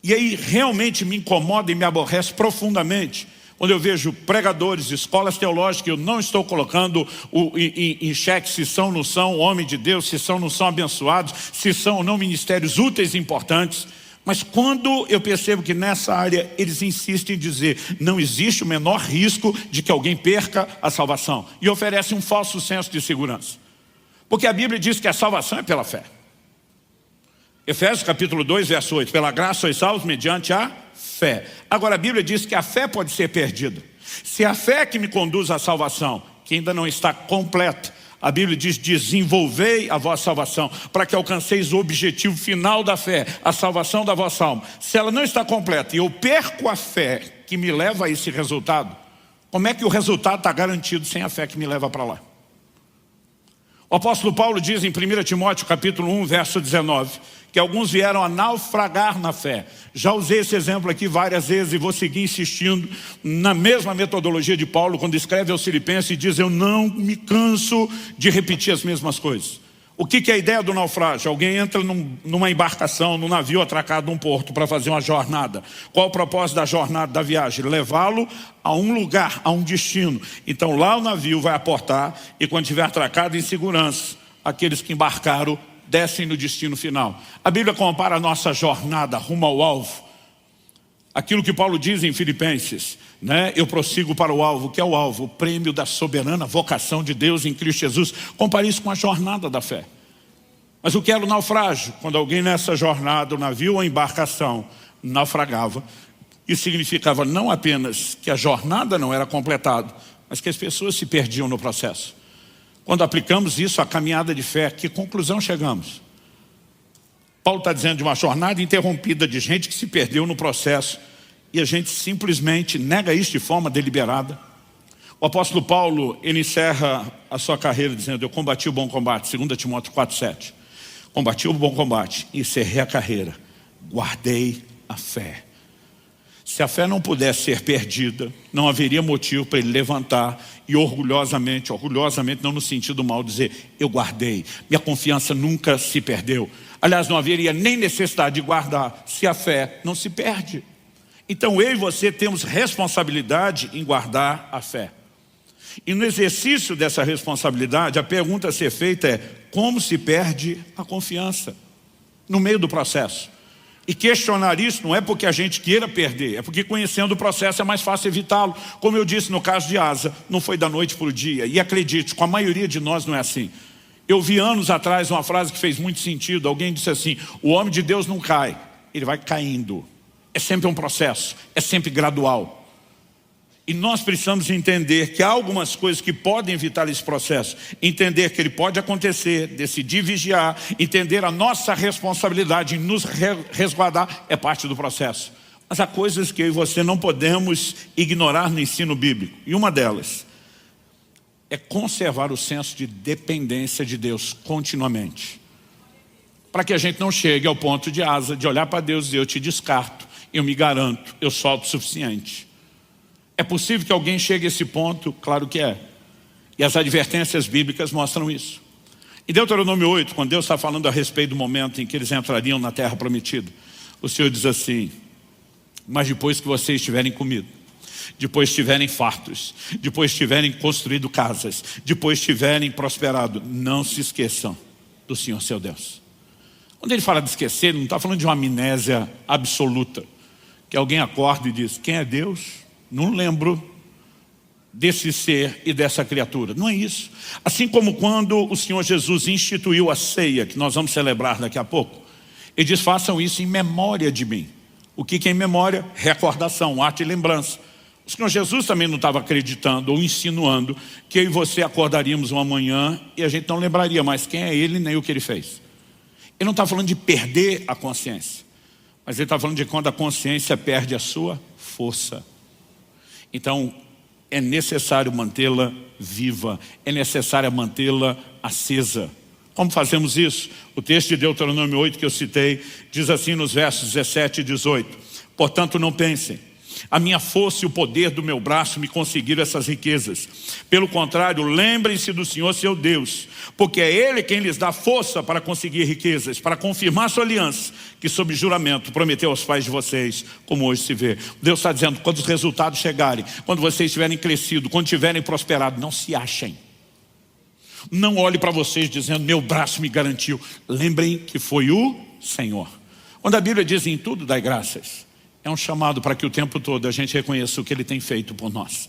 E aí realmente me incomoda e me aborrece profundamente quando eu vejo pregadores, escolas teológicas, eu não estou colocando em xeque se são ou não são homem de Deus, se são ou não são abençoados, se são ou não ministérios úteis e importantes. Mas quando eu percebo que nessa área eles insistem em dizer não existe o menor risco de que alguém perca a salvação e oferecem um falso senso de segurança. Porque a Bíblia diz que a salvação é pela fé. Efésios capítulo 2, verso 8. Pela graça sois salvos mediante a fé. Agora a Bíblia diz que a fé pode ser perdida. Se a fé que me conduz à salvação, que ainda não está completa, a Bíblia diz, desenvolvei a vossa salvação, para que alcanceis o objetivo final da fé, a salvação da vossa alma. Se ela não está completa e eu perco a fé que me leva a esse resultado, como é que o resultado está garantido sem a fé que me leva para lá? O apóstolo Paulo diz em 1 Timóteo capítulo 1, verso 19, que alguns vieram a naufragar na fé. Já usei esse exemplo aqui várias vezes e vou seguir insistindo na mesma metodologia de Paulo, quando escreve aos Filipenses e diz, eu não me canso de repetir as mesmas coisas. O que é a ideia do naufrágio? Alguém entra numa embarcação, num navio atracado num porto para fazer uma jornada. Qual o propósito da jornada, da viagem? Levá-lo a um lugar, a um destino. Então lá o navio vai aportar e quando estiver atracado em segurança, aqueles que embarcaram descem no destino final. A Bíblia compara a nossa jornada rumo ao alvo. Aquilo que Paulo diz em Filipenses, né? Eu prossigo para o alvo. O que é o alvo? O prêmio da soberana vocação de Deus em Cristo Jesus. Compare isso com a jornada da fé. Mas o que era o naufrágio? Quando alguém nessa jornada, o navio ou a embarcação, naufragava, isso significava não apenas que a jornada não era completada, mas que as pessoas se perdiam no processo. Quando aplicamos isso à caminhada de fé, que conclusão chegamos? Paulo está dizendo de uma jornada interrompida de gente que se perdeu no processo e a gente simplesmente nega isso de forma deliberada. O apóstolo Paulo, ele encerra a sua carreira dizendo: eu combati o bom combate, 2 Timóteo 4,7. Combati o bom combate, encerrei a carreira, guardei a fé. Se a fé não pudesse ser perdida, não haveria motivo para ele levantar e orgulhosamente não no sentido mal, dizer: eu guardei, minha confiança nunca se perdeu. Aliás, não haveria nem necessidade de guardar, se a fé não se perde. Então eu e você temos responsabilidade em guardar a fé. E no exercício dessa responsabilidade, a pergunta a ser feita é: como se perde a confiança no meio do processo? E questionar isso não é porque a gente queira perder, é porque conhecendo o processo é mais fácil evitá-lo. Como eu disse no caso de Asa, não foi da noite para o dia. E acredite, com a maioria de nós não é assim. Eu vi anos atrás uma frase que fez muito sentido. Alguém disse assim: o homem de Deus não cai, ele vai caindo. É sempre um processo, é sempre gradual. E nós precisamos entender que há algumas coisas que podem evitar esse processo. Entender que ele pode acontecer, decidir vigiar, entender a nossa responsabilidade em nos resguardar, é parte do processo. Mas há coisas que eu e você não podemos ignorar no ensino bíblico. E uma delas é conservar o senso de dependência de Deus continuamente. Para que a gente não chegue ao ponto de Asa, de olhar para Deus e dizer: eu te descarto, eu me garanto, eu sou autossuficiente. É possível que alguém chegue a esse ponto? Claro que é. E as advertências bíblicas mostram isso. Em Deuteronômio 8, quando Deus está falando a respeito do momento em que eles entrariam na terra prometida, o Senhor diz assim: mas depois que vocês tiverem comido, depois tiverem fartos, depois tiverem construído casas, depois tiverem prosperado, não se esqueçam do Senhor seu Deus. Quando ele fala de esquecer, ele não está falando de uma amnésia absoluta, que alguém acorda e diz: quem é Deus? Não lembro desse ser e dessa criatura. Não é isso. Assim como quando o Senhor Jesus instituiu a ceia, que nós vamos celebrar daqui a pouco, ele diz: façam isso em memória de mim. O que é em memória? Recordação, ato e lembrança. O Senhor Jesus também não estava acreditando ou insinuando que eu e você acordaríamos uma manhã e a gente não lembraria mais quem é ele nem o que ele fez. Ele não está falando de perder a consciência, mas ele está falando de quando a consciência perde a sua força. Então, é necessário mantê-la viva, é necessário mantê-la acesa. Como fazemos isso? O texto de Deuteronômio 8 que eu citei, diz assim nos versos 17 e 18: portanto não pensem, a minha força e o poder do meu braço me conseguiram essas riquezas. Pelo contrário, lembrem-se do Senhor seu Deus, porque é Ele quem lhes dá força para conseguir riquezas, para confirmar sua aliança, que sob juramento prometeu aos pais de vocês, como hoje se vê. Deus está dizendo: quando os resultados chegarem, quando vocês tiverem crescido, quando tiverem prosperado, não se achem. Não olhe para vocês dizendo: meu braço me garantiu. Lembrem que foi o Senhor. Quando a Bíblia diz: em tudo dai graças, é um chamado para que o tempo todo a gente reconheça o que Ele tem feito por nós.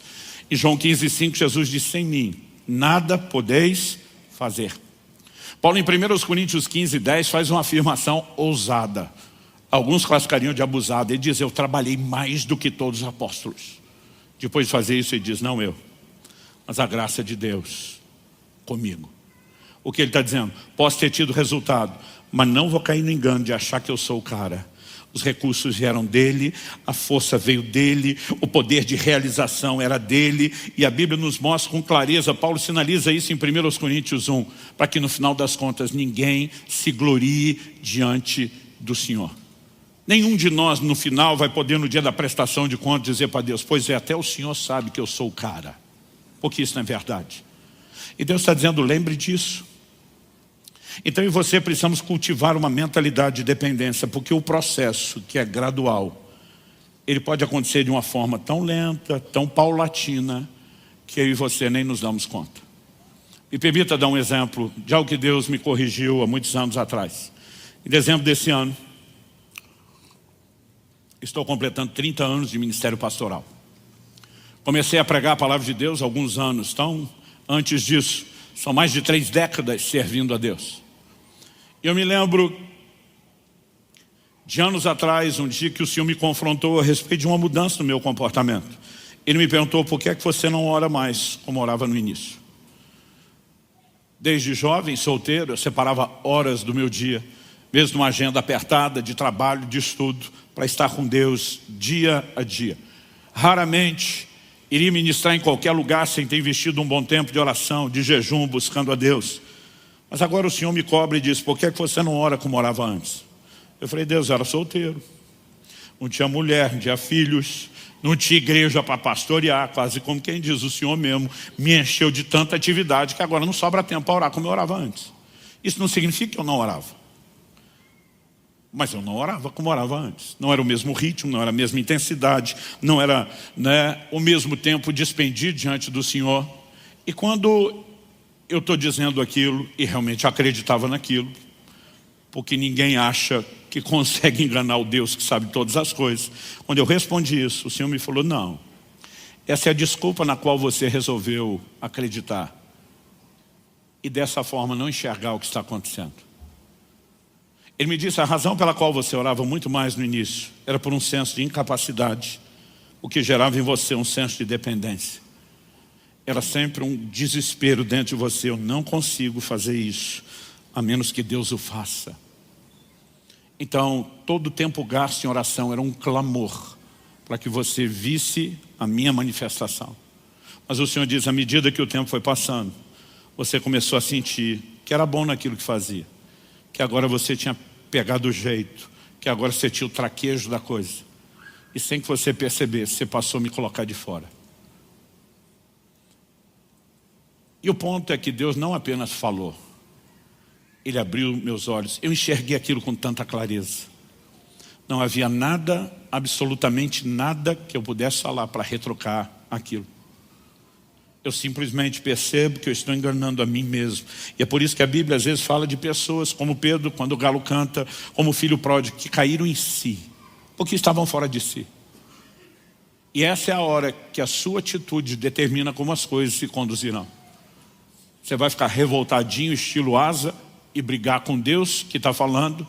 Em João 15,5, Jesus disse: sem mim nada podeis fazer. Paulo em 1 Coríntios 15:10 faz uma afirmação ousada. Alguns classificariam de abusada. Ele diz: eu trabalhei mais do que todos os apóstolos. Depois de fazer isso ele diz: não eu, mas a graça de Deus comigo. O que ele está dizendo? Posso ter tido resultado, mas não vou cair no engano de achar que eu sou o cara. Os recursos vieram dele, a força veio dele, o poder de realização era dele. E a Bíblia nos mostra com clareza, Paulo sinaliza isso em 1 Coríntios 1, para que no final das contas ninguém se glorie diante do Senhor. Nenhum de nós no final vai poder, no dia da prestação de contas, dizer para Deus: pois é, até o Senhor sabe que eu sou o cara. Porque isso não é verdade. E Deus está dizendo: lembre disso. Então eu e você precisamos cultivar uma mentalidade de dependência, porque o processo, que é gradual, ele pode acontecer de uma forma tão lenta, tão paulatina, que eu e você nem nos damos conta. Me permita dar um exemplo de algo que Deus me corrigiu há muitos anos atrás. Em dezembro desse ano, estou completando 30 anos de ministério pastoral. Comecei a pregar a palavra de Deus há alguns anos, então antes disso, são mais de 3 décadas servindo a Deus. Eu me lembro de anos atrás, um dia que o Senhor me confrontou a respeito de uma mudança no meu comportamento. Ele me perguntou: por que é que você não ora mais como orava no início? Desde jovem, solteiro, eu separava horas do meu dia, mesmo numa agenda apertada de trabalho, de estudo, para estar com Deus dia a dia. Raramente iria ministrar em qualquer lugar sem ter investido um bom tempo de oração, de jejum, buscando a Deus. Mas agora o Senhor me cobra e diz, por que você não ora como orava antes? Eu falei, Deus, eu era solteiro, não tinha mulher, não tinha filhos, não tinha igreja para pastorear, quase como quem diz, o Senhor mesmo me encheu de tanta atividade que agora não sobra tempo para orar como eu orava antes. Isso não significa que eu não orava. Mas eu não orava como orava antes. Não era o mesmo ritmo, não era a mesma intensidade, não era, o mesmo tempo despendido diante do Senhor. E quando eu estou dizendo aquilo, e realmente acreditava naquilo, porque ninguém acha que consegue enganar o Deus que sabe todas as coisas. Quando eu respondi isso, o Senhor me falou, não, essa é a desculpa na qual você resolveu acreditar. E dessa forma não enxergar o que está acontecendo. Ele me disse, a razão pela qual você orava muito mais no início era por um senso de incapacidade, o que gerava em você um senso de dependência. Era sempre um desespero dentro de você, eu não consigo fazer isso, a menos que Deus o faça. Então, todo o tempo gasto em oração era um clamor para que você visse a minha manifestação. Mas o Senhor diz, à medida que o tempo foi passando, você começou a sentir que era bom naquilo que fazia, que agora você tinha pegado o jeito, que agora você tinha o traquejo da coisa. E sem que você percebesse, você passou a me colocar de fora. E o ponto é que Deus não apenas falou, Ele abriu meus olhos. Eu enxerguei aquilo com tanta clareza. Não havia nada, absolutamente nada que eu pudesse falar para retrucar aquilo. Eu simplesmente percebo que eu estou enganando a mim mesmo. E é por isso que a Bíblia às vezes fala de pessoas como Pedro, quando o galo canta, como o filho pródigo, que caíram em si, porque estavam fora de si. E essa é a hora que a sua atitude determina como as coisas se conduzirão. Você vai ficar revoltadinho, estilo asa, e brigar com Deus que está falando,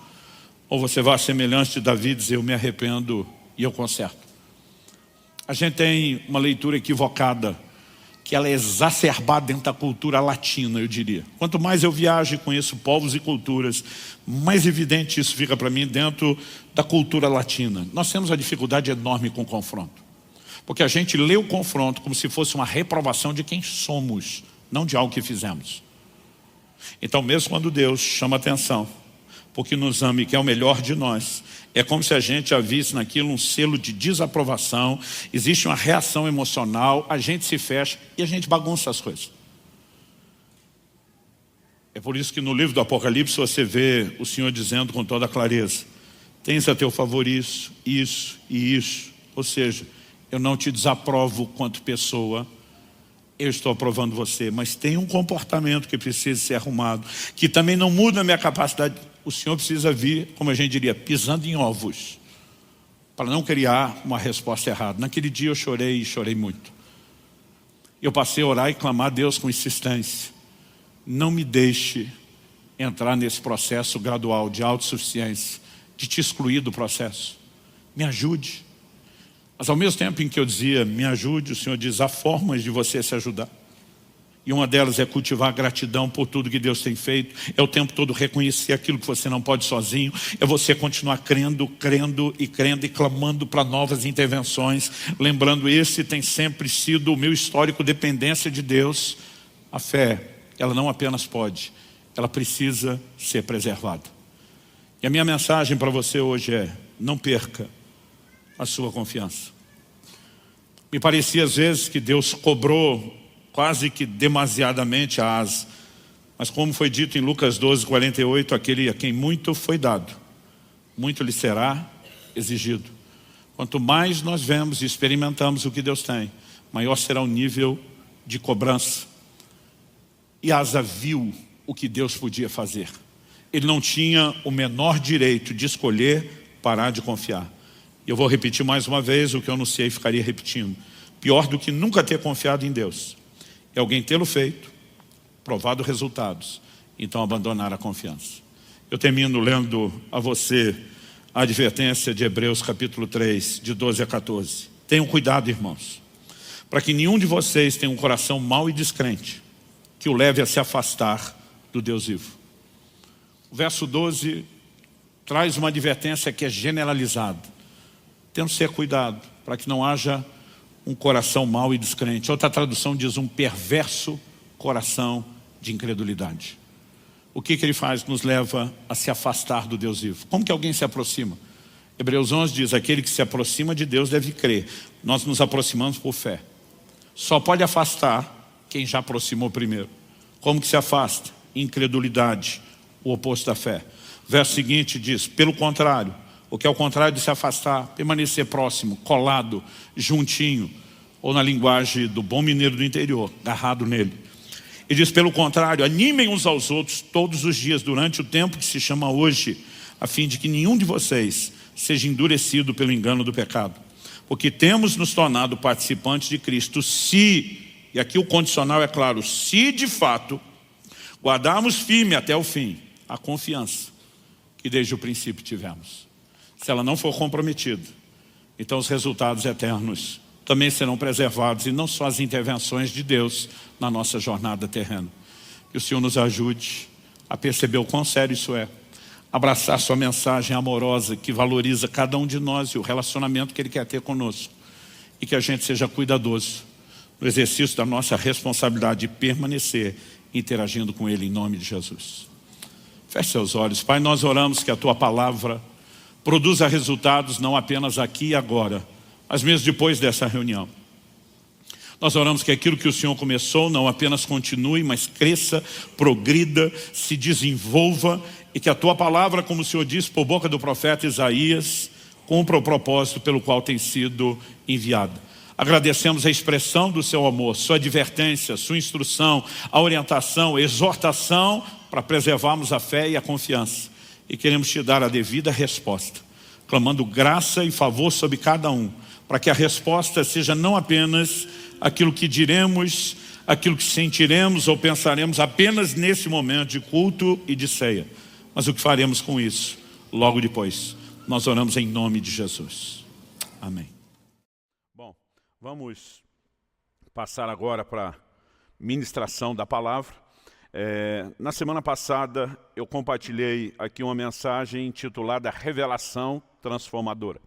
ou você vai à semelhança de Davi dizer, eu me arrependo e eu conserto. A gente tem uma leitura equivocada, que ela é exacerbada dentro da cultura latina, eu diria. Quanto mais eu viajo e conheço povos e culturas, mais evidente isso fica para mim dentro da cultura latina. Nós temos uma dificuldade enorme com o confronto. Porque a gente lê o confronto como se fosse uma reprovação de quem somos, não de algo que fizemos. Então mesmo quando Deus chama atenção, porque nos ama e quer o melhor de nós, é como se a gente já visse naquilo um selo de desaprovação, existe uma reação emocional, a gente se fecha e a gente bagunça as coisas. É por isso que no livro do Apocalipse você vê o Senhor dizendo com toda clareza, tens a teu favor isso, isso e isso. Ou seja, eu não te desaprovo quanto pessoa, eu estou aprovando você, mas tem um comportamento que precisa ser arrumado, que também não muda a minha capacidade. O Senhor precisa vir, como a gente diria, pisando em ovos, para não criar uma resposta errada. Naquele dia eu chorei e chorei muito. Eu passei a orar e clamar a Deus com insistência. Não me deixe entrar nesse processo gradual de autossuficiência, de te excluir do processo. Me ajude. Mas ao mesmo tempo em que eu dizia, me ajude, o Senhor diz, há formas de você se ajudar. E uma delas é cultivar gratidão por tudo que Deus tem feito. É o tempo todo reconhecer aquilo que você não pode sozinho. É você continuar crendo e clamando para novas intervenções. Lembrando, esse tem sempre sido o meu histórico dependência de Deus. A fé, ela não apenas pode, ela precisa ser preservada. E a minha mensagem para você hoje é, não perca a sua confiança. Me parecia às vezes que Deus cobrou quase que demasiadamente a Asa. Mas como foi dito em Lucas 12:48, aquele a quem muito foi dado, muito lhe será exigido. Quanto mais nós vemos e experimentamos o que Deus tem, maior será o nível de cobrança. E Asa viu o que Deus podia fazer. Ele não tinha o menor direito de escolher parar de confiar. Eu vou repetir mais uma vez o que eu anunciei e ficaria repetindo. Pior do que nunca ter confiado em Deus é alguém tê-lo feito, provado resultados, então abandonar a confiança. Eu termino lendo a você a advertência de Hebreus capítulo 3, de 12 a 14. Tenham cuidado, irmãos, para que nenhum de vocês tenha um coração mau e descrente, que o leve a se afastar do Deus vivo. O verso 12 traz uma advertência que é generalizada. Temos que ter cuidado para que não haja um coração mau e descrente. Outra tradução diz um perverso coração de incredulidade. O que ele faz? Nos leva a se afastar do Deus vivo. Como que alguém se aproxima? Hebreus 11 diz, aquele que se aproxima de Deus deve crer. Nós nos aproximamos por fé. Só pode afastar quem já aproximou primeiro. Como que se afasta? Incredulidade, o oposto da fé. Verso seguinte diz, pelo contrário, o que é o contrário de se afastar? Permanecer próximo, colado, juntinho, ou na linguagem do bom mineiro do interior, agarrado nele. E diz, pelo contrário, animem uns aos outros todos os dias, durante o tempo que se chama hoje, a fim de que nenhum de vocês seja endurecido pelo engano do pecado. Porque temos nos tornado participantes de Cristo se, e aqui o condicional é claro, se de fato guardarmos firme até o fim a confiança que desde o princípio tivemos. Se ela não for comprometida, então os resultados eternos também serão preservados, e não só as intervenções de Deus na nossa jornada terrena. Que o Senhor nos ajude a perceber o quão sério isso é, abraçar sua mensagem amorosa que valoriza cada um de nós e o relacionamento que Ele quer ter conosco, e que a gente seja cuidadoso no exercício da nossa responsabilidade de permanecer interagindo com Ele em nome de Jesus. Feche seus olhos. Pai, nós oramos que a Tua palavra produza resultados não apenas aqui e agora, mas mesmo depois dessa reunião. Nós oramos que aquilo que o Senhor começou não apenas continue, mas cresça, progrida, se desenvolva, e que a Tua palavra, como o Senhor disse por boca do profeta Isaías, cumpra o propósito pelo qual tem sido enviada. Agradecemos a expressão do Seu amor, Sua advertência, Sua instrução, a orientação, a exortação para preservarmos a fé e a confiança. E queremos Te dar a devida resposta, clamando graça e favor sobre cada um, para que a resposta seja não apenas aquilo que diremos, aquilo que sentiremos ou pensaremos apenas nesse momento de culto e de ceia, mas o que faremos com isso logo depois. Nós oramos em nome de Jesus. Amém. Bom, vamos passar agora para a ministração da palavra. Na semana passada eu compartilhei aqui uma mensagem intitulada Revelação Transformadora.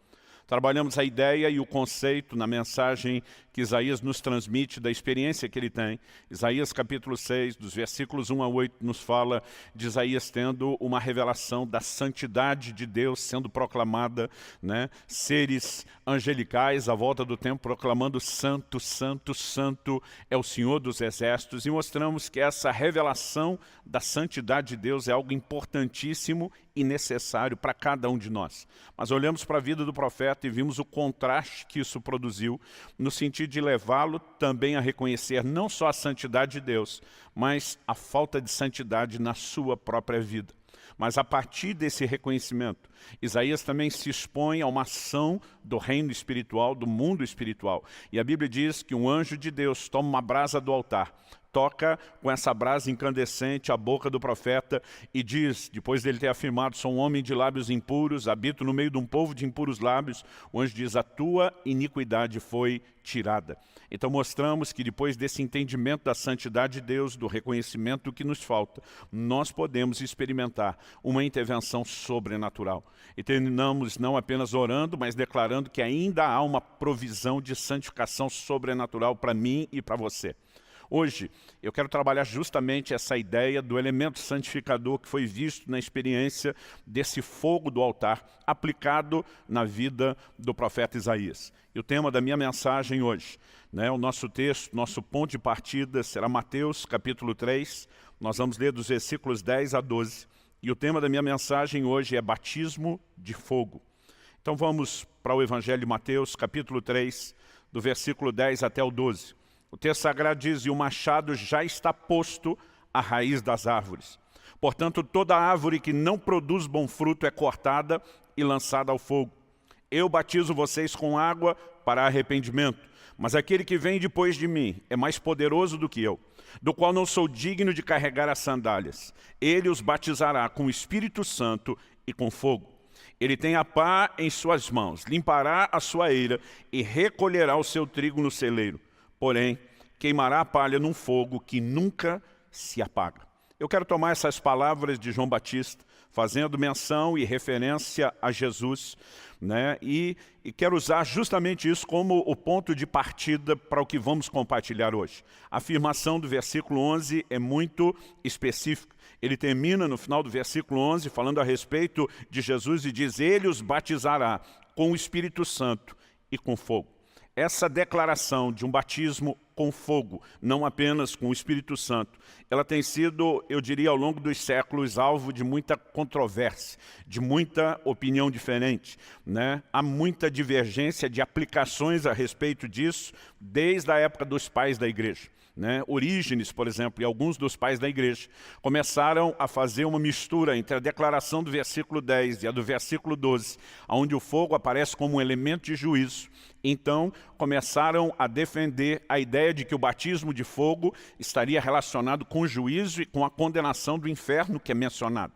Trabalhamos a ideia e o conceito na mensagem que Isaías nos transmite da experiência que ele tem. Isaías capítulo 6, dos versículos 1 a 8, nos fala de Isaías tendo uma revelação da santidade de Deus sendo proclamada, né? Seres angelicais à volta do templo proclamando santo, santo, santo é o Senhor dos exércitos, e mostramos que essa revelação da santidade de Deus é algo importantíssimo e necessário para cada um de nós. Mas olhamos para a vida do profeta e vimos o contraste que isso produziu, no sentido de levá-lo também a reconhecer não só a santidade de Deus, mas a falta de santidade na sua própria vida. Mas a partir desse reconhecimento, Isaías também se expõe a uma ação do reino espiritual, do mundo espiritual. E a Bíblia diz que um anjo de Deus toma uma brasa do altar, toca com essa brasa incandescente a boca do profeta e diz, depois dele ter afirmado, sou um homem de lábios impuros, habito no meio de um povo de impuros lábios, o anjo diz, a tua iniquidade foi tirada. Então mostramos que depois desse entendimento da santidade de Deus, do reconhecimento do que nos falta, nós podemos experimentar uma intervenção sobrenatural. E terminamos não apenas orando, mas declarando que ainda há uma provisão de santificação sobrenatural para mim e para você. Hoje, eu quero trabalhar justamente essa ideia do elemento santificador que foi visto na experiência desse fogo do altar aplicado na vida do profeta Isaías. E o tema da minha mensagem hoje, né, o nosso texto, nosso ponto de partida será Mateus capítulo 3, nós vamos ler dos versículos 10 a 12. E o tema da minha mensagem hoje é batismo de fogo. Então vamos para o Evangelho de Mateus capítulo 3, do versículo 10 até o 12. O texto sagrado diz, e o machado já está posto à raiz das árvores. Portanto, toda árvore que não produz bom fruto é cortada e lançada ao fogo. Eu batizo vocês com água para arrependimento, mas aquele que vem depois de mim é mais poderoso do que eu, do qual não sou digno de carregar as sandálias. Ele os batizará com o Espírito Santo e com fogo. Ele tem a pá em suas mãos, limpará a sua eira e recolherá o seu trigo no celeiro. Porém, queimará a palha num fogo que nunca se apaga. Eu quero tomar essas palavras de João Batista, fazendo menção e referência a Jesus, né? E quero usar justamente isso como o ponto de partida para o que vamos compartilhar hoje. A afirmação do versículo 11 é muito específica. Ele termina no final do versículo 11 falando a respeito de Jesus e diz: ele os batizará com o Espírito Santo e com fogo. Essa declaração de um batismo com fogo, não apenas com o Espírito Santo, ela tem sido, eu diria, ao longo dos séculos, alvo de muita controvérsia, de muita opinião diferente, né? Há muita divergência de aplicações a respeito disso, desde a época dos pais da igreja, né? Orígenes, por exemplo, e alguns dos pais da igreja começaram a fazer uma mistura entre a declaração do versículo 10 e a do versículo 12, onde o fogo aparece como um elemento de juízo. Então, começaram a defender a ideia de que o batismo de fogo estaria relacionado com o juízo e com a condenação do inferno que é mencionada.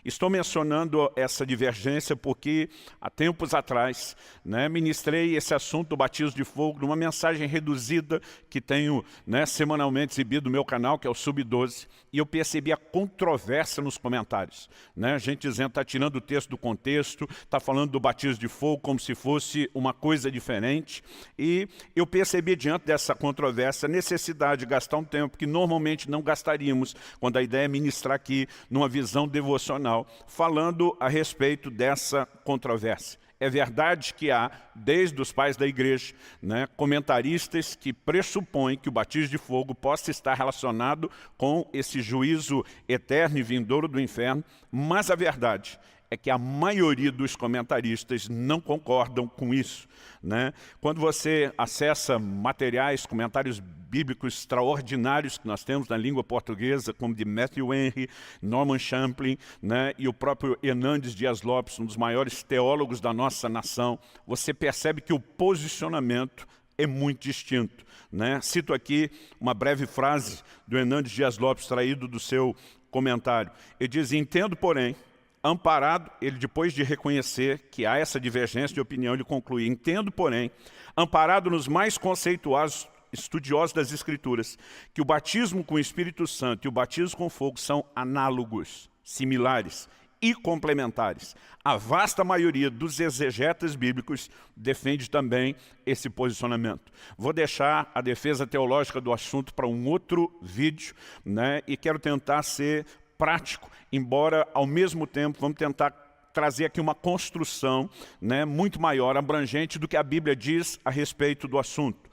Estou mencionando essa divergência porque há tempos atrás, né, ministrei esse assunto do batismo de fogo numa mensagem reduzida que tenho, né, semanalmente exibido no meu canal, que é o Sub-12, e eu percebi a controvérsia nos comentários, né? A gente dizendo que está tirando o texto do contexto, está falando do batismo de fogo como se fosse uma coisa diferente, e eu percebi diante dessa controvérsia a necessidade de gastar um tempo que normalmente não gastaríamos quando a ideia é ministrar aqui numa visão devocional, falando a respeito dessa controvérsia. É verdade que há, desde os pais da igreja, né, comentaristas que pressupõem que o batismo de fogo possa estar relacionado com esse juízo eterno e vindouro do inferno, mas a verdade é que a maioria dos comentaristas não concordam com isso, né? Quando você acessa materiais, comentários bíblicos extraordinários que nós temos na língua portuguesa, como de Matthew Henry, Norman Champlin, né, e o próprio Hernandes Dias Lopes, um dos maiores teólogos da nossa nação, você percebe que o posicionamento é muito distinto, né? Cito aqui uma breve frase do Hernandes Dias Lopes, traído do seu comentário. Ele diz: entendo, porém, amparado, ele depois de reconhecer que há essa divergência de opinião, ele conclui: entendo, porém, amparado nos mais conceituados estudiosos das Escrituras, que o batismo com o Espírito Santo e o batismo com fogo são análogos, similares e complementares. A vasta maioria dos exegetas bíblicos defende também esse posicionamento. Vou deixar a defesa teológica do assunto para um outro vídeo, né? E quero tentar ser prático, embora ao mesmo tempo vamos tentar trazer aqui uma construção, né, muito maior, abrangente do que a Bíblia diz a respeito do assunto.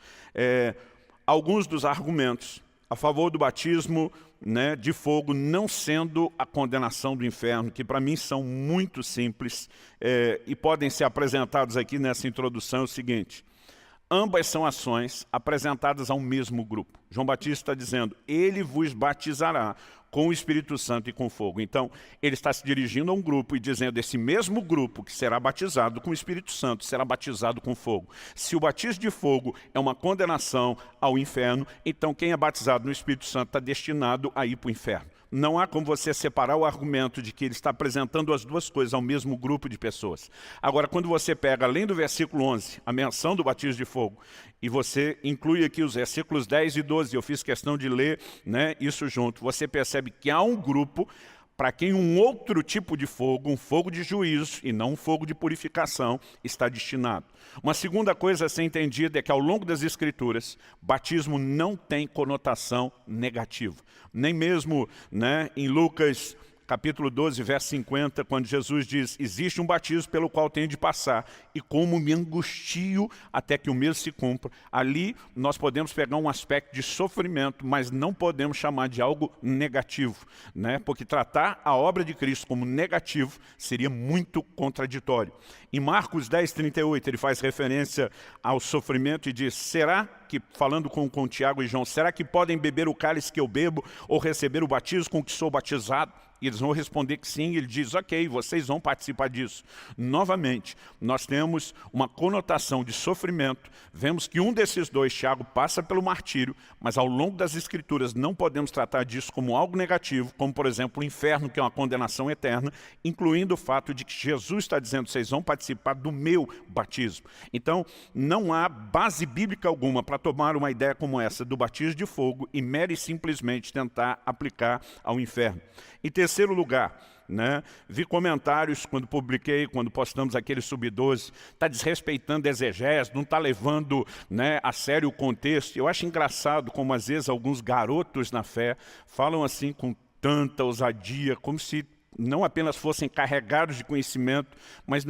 Alguns dos argumentos a favor do batismo, né, de fogo não sendo a condenação do inferno, que para mim são muito simples e podem ser apresentados aqui nessa introdução, é o seguinte: ambas são ações apresentadas ao mesmo grupo. João Batista está dizendo: ele vos batizará com o Espírito Santo e com fogo. Então, ele está se dirigindo a um grupo e dizendo: esse mesmo grupo que será batizado com o Espírito Santo será batizado com fogo. Se o batismo de fogo é uma condenação ao inferno, então quem é batizado no Espírito Santo está destinado a ir para o inferno. Não há como você separar o argumento de que ele está apresentando as duas coisas ao mesmo grupo de pessoas. Agora, quando você pega, além do versículo 11, a menção do batismo de fogo, e você inclui aqui os versículos 10 e 12, eu fiz questão de ler, né, isso junto, você percebe que há um grupo para quem um outro tipo de fogo, um fogo de juízo e não um fogo de purificação, está destinado. Uma segunda coisa a ser entendida é que ao longo das Escrituras, batismo não tem conotação negativa. Nem mesmo, né, em Lucas capítulo 12, verso 50, quando Jesus diz: existe um batismo pelo qual tenho de passar, e como me angustio até que o mesmo se cumpra. Ali nós podemos pegar um aspecto de sofrimento, mas não podemos chamar de algo negativo, né? Porque tratar a obra de Cristo como negativo seria muito contraditório. Em Marcos 10, 38, ele faz referência ao sofrimento e diz: será que, falando com Tiago e João, será que podem beber o cálice que eu bebo ou receber o batismo com que sou batizado? E eles vão responder que sim. Ele diz: ok, vocês vão participar disso. Novamente, nós temos uma conotação de sofrimento. Vemos que um desses dois, Tiago, passa pelo martírio, mas ao longo das Escrituras não podemos tratar disso como algo negativo, como por exemplo o inferno, que é uma condenação eterna, incluindo o fato de que Jesus está dizendo: vocês vão participar do meu batismo. Então, não há base bíblica alguma para para tomar uma ideia como essa do batismo de fogo e mere simplesmente tentar aplicar ao inferno. Em terceiro lugar, né, vi comentários quando postamos aquele sub-12, está desrespeitando a exegese, não está levando, né, a sério o contexto. Eu acho engraçado como às vezes alguns garotos na fé falam assim com tanta ousadia, como se não apenas fossem carregados de conhecimento, mas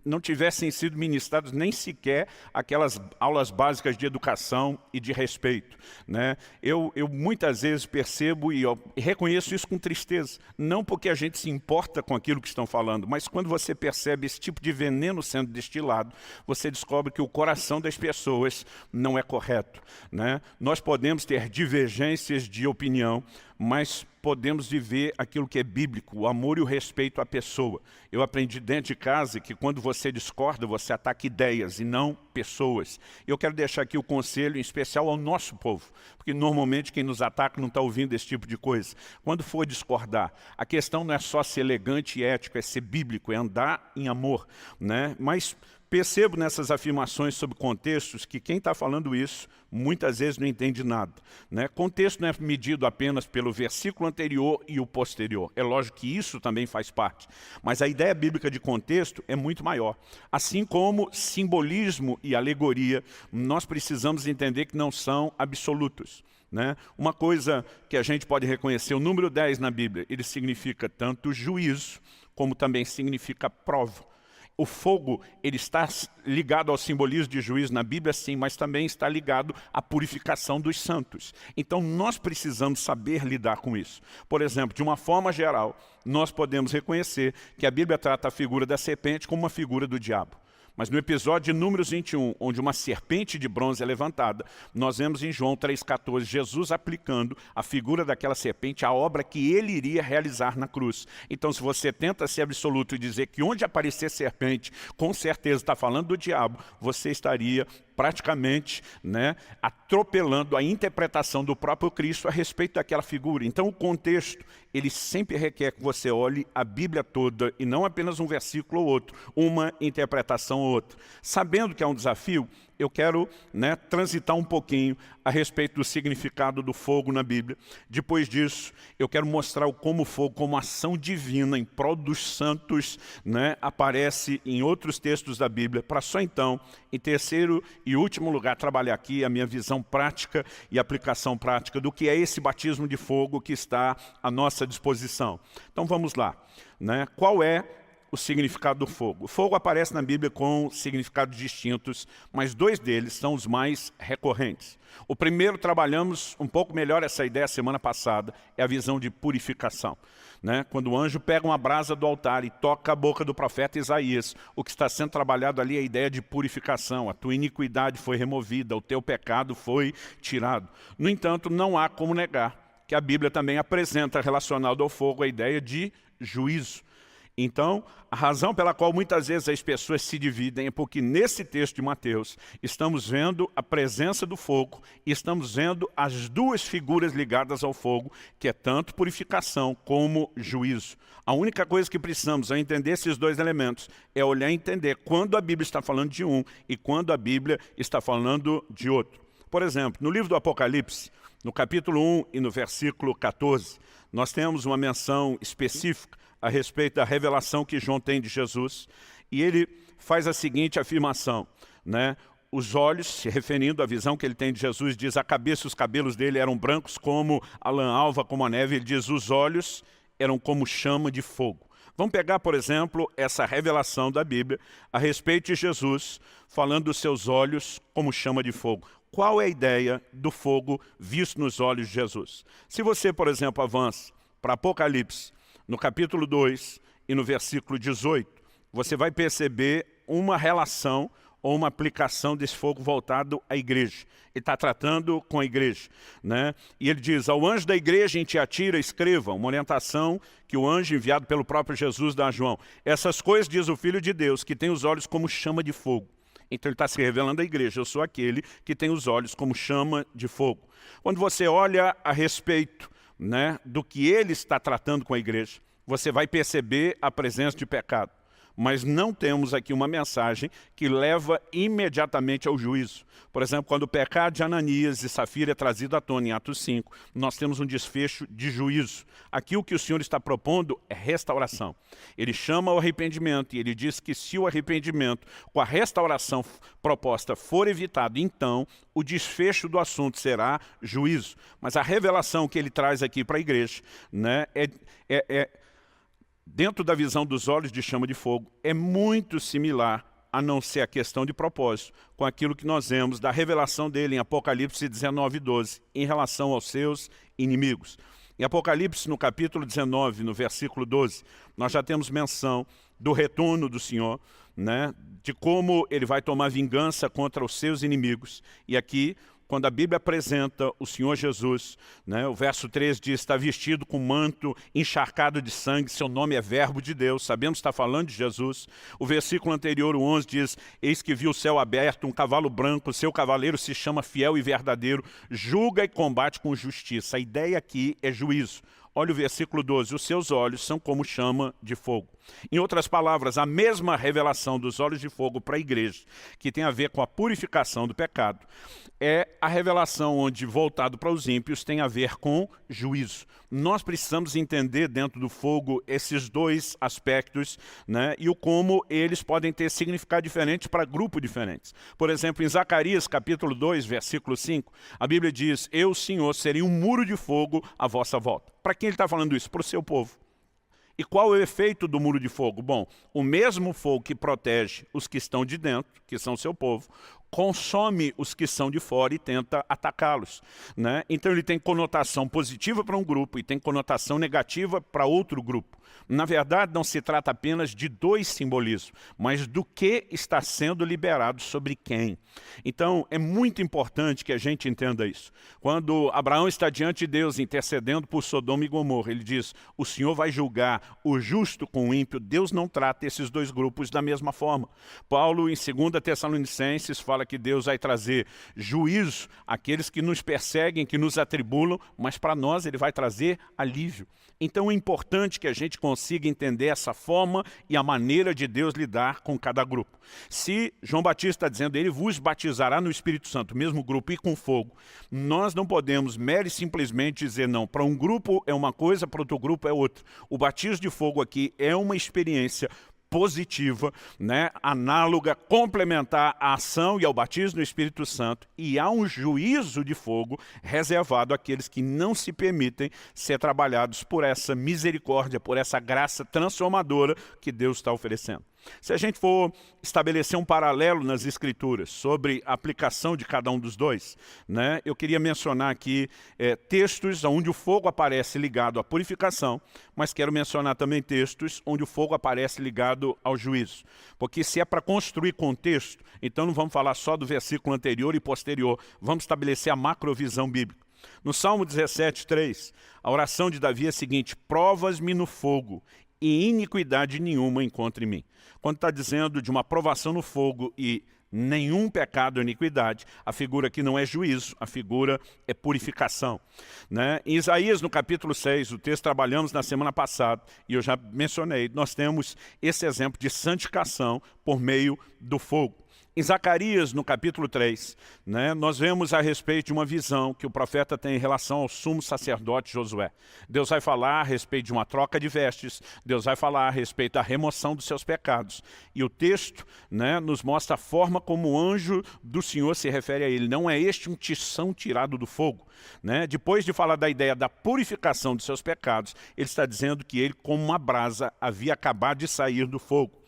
não tivessem sido ministrados nem sequer aquelas aulas básicas de educação e de respeito, né? Eu muitas vezes percebo e reconheço isso com tristeza, não porque a gente se importa com aquilo que estão falando, mas quando você percebe esse tipo de veneno sendo destilado, você descobre que o coração das pessoas não é correto, né? Nós podemos ter divergências de opinião, mas podemos viver aquilo que é bíblico, o amor e o respeito à pessoa. Eu aprendi dentro de casa que quando você discorda, você ataca ideias e não pessoas. Eu quero deixar aqui o conselho, em especial ao nosso povo, porque normalmente quem nos ataca não está ouvindo esse tipo de coisa. Quando for discordar, a questão não é só ser elegante e ético, é ser bíblico, é andar em amor, né? Mas percebo nessas afirmações sobre contextos que quem está falando isso muitas vezes não entende nada, né? Contexto não é medido apenas pelo versículo anterior e o posterior. É lógico que isso também faz parte, mas a ideia bíblica de contexto é muito maior. Assim como simbolismo e alegoria, nós precisamos entender que não são absolutos, né? Uma coisa que a gente pode reconhecer, o número 10 na Bíblia, ele significa tanto juízo, como também significa prova. O fogo, ele está ligado ao simbolismo de juízo na Bíblia, sim, mas também está ligado à purificação dos santos. Então, nós precisamos saber lidar com isso. Por exemplo, de uma forma geral, nós podemos reconhecer que a Bíblia trata a figura da serpente como uma figura do diabo. Mas no episódio de Números 21, onde uma serpente de bronze é levantada, nós vemos em João 3,14, Jesus aplicando a figura daquela serpente à obra que ele iria realizar na cruz. Então, se você tenta ser absoluto e dizer que onde aparecer serpente, com certeza está falando do diabo, você estaria praticamente, né, atropelando a interpretação do próprio Cristo a respeito daquela figura. Então o contexto, ele sempre requer que você olhe a Bíblia toda e não apenas um versículo ou outro, uma interpretação ou outra. Sabendo que é um desafio, eu quero, né, transitar um pouquinho a respeito do significado do fogo na Bíblia. Depois disso, eu quero mostrar como o fogo, como ação divina em prol dos santos, né, aparece em outros textos da Bíblia, para só então, em terceiro e último lugar, trabalhar aqui a minha visão prática e aplicação prática do que é esse batismo de fogo que está à nossa disposição. Então vamos lá, né? Qual é o significado do fogo? O fogo aparece na Bíblia com significados distintos, mas dois deles são os mais recorrentes. O primeiro, trabalhamos um pouco melhor essa ideia semana passada, é a visão de purificação, né? Quando o anjo pega uma brasa do altar e toca a boca do profeta Isaías, o que está sendo trabalhado ali é a ideia de purificação. A tua iniquidade foi removida, o teu pecado foi tirado. No entanto, não há como negar que a Bíblia também apresenta, relacionado ao fogo, a ideia de juízo. Então, a razão pela qual muitas vezes as pessoas se dividem é porque nesse texto de Mateus estamos vendo a presença do fogo e estamos vendo as duas figuras ligadas ao fogo, que é tanto purificação como juízo. A única coisa que precisamos ao entender esses dois elementos é olhar e entender quando a Bíblia está falando de um e quando a Bíblia está falando de outro. Por exemplo, no livro do Apocalipse, no capítulo 1 e no versículo 14, nós temos uma menção específica a respeito da revelação que João tem de Jesus, e ele faz a seguinte afirmação, né? Os olhos, se referindo à visão que ele tem de Jesus, diz a cabeça e os cabelos dele eram brancos como a lã alva, como a neve. Ele diz os olhos eram como chama de fogo. Vamos pegar, por exemplo, essa revelação da Bíblia a respeito de Jesus, falando dos seus olhos como chama de fogo. Qual é a ideia do fogo visto nos olhos de Jesus? Se você, por exemplo, avança para Apocalipse, no capítulo 2 e no versículo 18, você vai perceber uma relação ou uma aplicação desse fogo voltado à igreja. Ele está tratando com a igreja, né? E ele diz, ao anjo da igreja em Tiatira, escreva, uma orientação que o anjo enviado pelo próprio Jesus dá a João. Essas coisas diz o Filho de Deus, que tem os olhos como chama de fogo. Então ele está se revelando à igreja, eu sou aquele que tem os olhos como chama de fogo. Quando você olha a respeito, né, do que ele está tratando com a igreja, você vai perceber a presença de pecado. mas não temos aqui uma mensagem que leva imediatamente ao juízo. Por exemplo, quando o pecado de Ananias e Safira é trazido à tona em Atos 5, nós temos um desfecho de juízo. Aqui o que o Senhor está propondo é restauração. Ele chama ao arrependimento e ele diz que se o arrependimento com a restauração proposta for evitado, então o desfecho do assunto será juízo. Mas a revelação que ele traz aqui para a igreja, né, dentro da visão dos olhos de chama de fogo, é muito similar, a não ser a questão de propósito, com aquilo que nós vemos da revelação dele em Apocalipse 19:12, em relação aos seus inimigos. Em Apocalipse, no capítulo 19, no versículo 12, nós já temos menção do retorno do Senhor, né, de como ele vai tomar vingança contra os seus inimigos. E aqui, quando a Bíblia apresenta o Senhor Jesus, né, o verso 3 diz, está vestido com manto encharcado de sangue, seu nome é verbo de Deus, sabemos que está falando de Jesus. O versículo anterior, o 11, diz, eis que viu o céu aberto, um cavalo branco, seu cavaleiro se chama fiel e verdadeiro, julga e combate com justiça. A ideia aqui é juízo. Olha o versículo 12, os seus olhos são como chama de fogo. Em outras palavras, a mesma revelação dos olhos de fogo para a igreja, que tem a ver com a purificação do pecado, é a revelação onde, voltado para os ímpios, tem a ver com juízo. Nós precisamos entender dentro do fogo esses dois aspectos, né, e o como eles podem ter significado diferentes para grupos diferentes. Por exemplo, em Zacarias capítulo 2, versículo 5, a Bíblia diz, eu, Senhor, serei um muro de fogo à vossa volta. Para quem ele está falando isso? Para o seu povo. E qual é o efeito do muro de fogo? Bom, o mesmo fogo que protege os que estão de dentro, que são seu povo, consome os que são de fora e tenta atacá-los, né? Então ele tem conotação positiva para um grupo e tem conotação negativa para outro grupo. Na verdade, não se trata apenas de dois simbolismos, mas do que está sendo liberado sobre quem. Então, é muito importante que a gente entenda isso. Quando Abraão está diante de Deus intercedendo por Sodoma e Gomorra, ele diz, o Senhor vai julgar o justo com o ímpio. Deus não trata esses dois grupos da mesma forma. Paulo, em 2 Tessalonicenses, fala que Deus vai trazer juízo àqueles que nos perseguem, que nos atribulam, mas para nós ele vai trazer alívio. Então é importante que a gente consiga entender essa forma e a maneira de Deus lidar com cada grupo. Se João Batista está dizendo, ele vos batizará no Espírito Santo, o mesmo grupo, e com fogo, nós não podemos mero e simplesmente dizer não. Para um grupo é uma coisa, para outro grupo é outra. O batismo de fogo aqui é uma experiência positiva, né, análoga, complementar à ação e ao batismo do Espírito Santo, e há um juízo de fogo reservado àqueles que não se permitem ser trabalhados por essa misericórdia, por essa graça transformadora que Deus está oferecendo. Se a gente for estabelecer um paralelo nas Escrituras sobre a aplicação de cada um dos dois, né, eu queria mencionar aqui textos onde o fogo aparece ligado à purificação, mas quero mencionar também textos onde o fogo aparece ligado ao juízo. Porque se é para construir contexto, então não vamos falar só do versículo anterior e posterior, vamos estabelecer a macrovisão bíblica. No Salmo 17:3, a oração de Davi é a seguinte, provas-me no fogo e iniquidade nenhuma encontre em mim. Quando está dizendo de uma provação no fogo e nenhum pecado ou iniquidade, a figura aqui não é juízo, a figura é purificação, né? Em Isaías, no capítulo 6, o texto trabalhamos na semana passada, e eu já mencionei, nós temos esse exemplo de santificação por meio do fogo. Em Zacarias, no capítulo 3, né, nós vemos a respeito de uma visão que o profeta tem em relação ao sumo sacerdote Josué. Deus vai falar a respeito de uma troca de vestes, Deus vai falar a respeito da remoção dos seus pecados. E o texto, né, nos mostra a forma como o anjo do Senhor se refere a ele. Não é este um tição tirado do fogo, né? Depois de falar da ideia da purificação dos seus pecados, ele está dizendo que ele, como uma brasa, havia acabado de sair do fogo.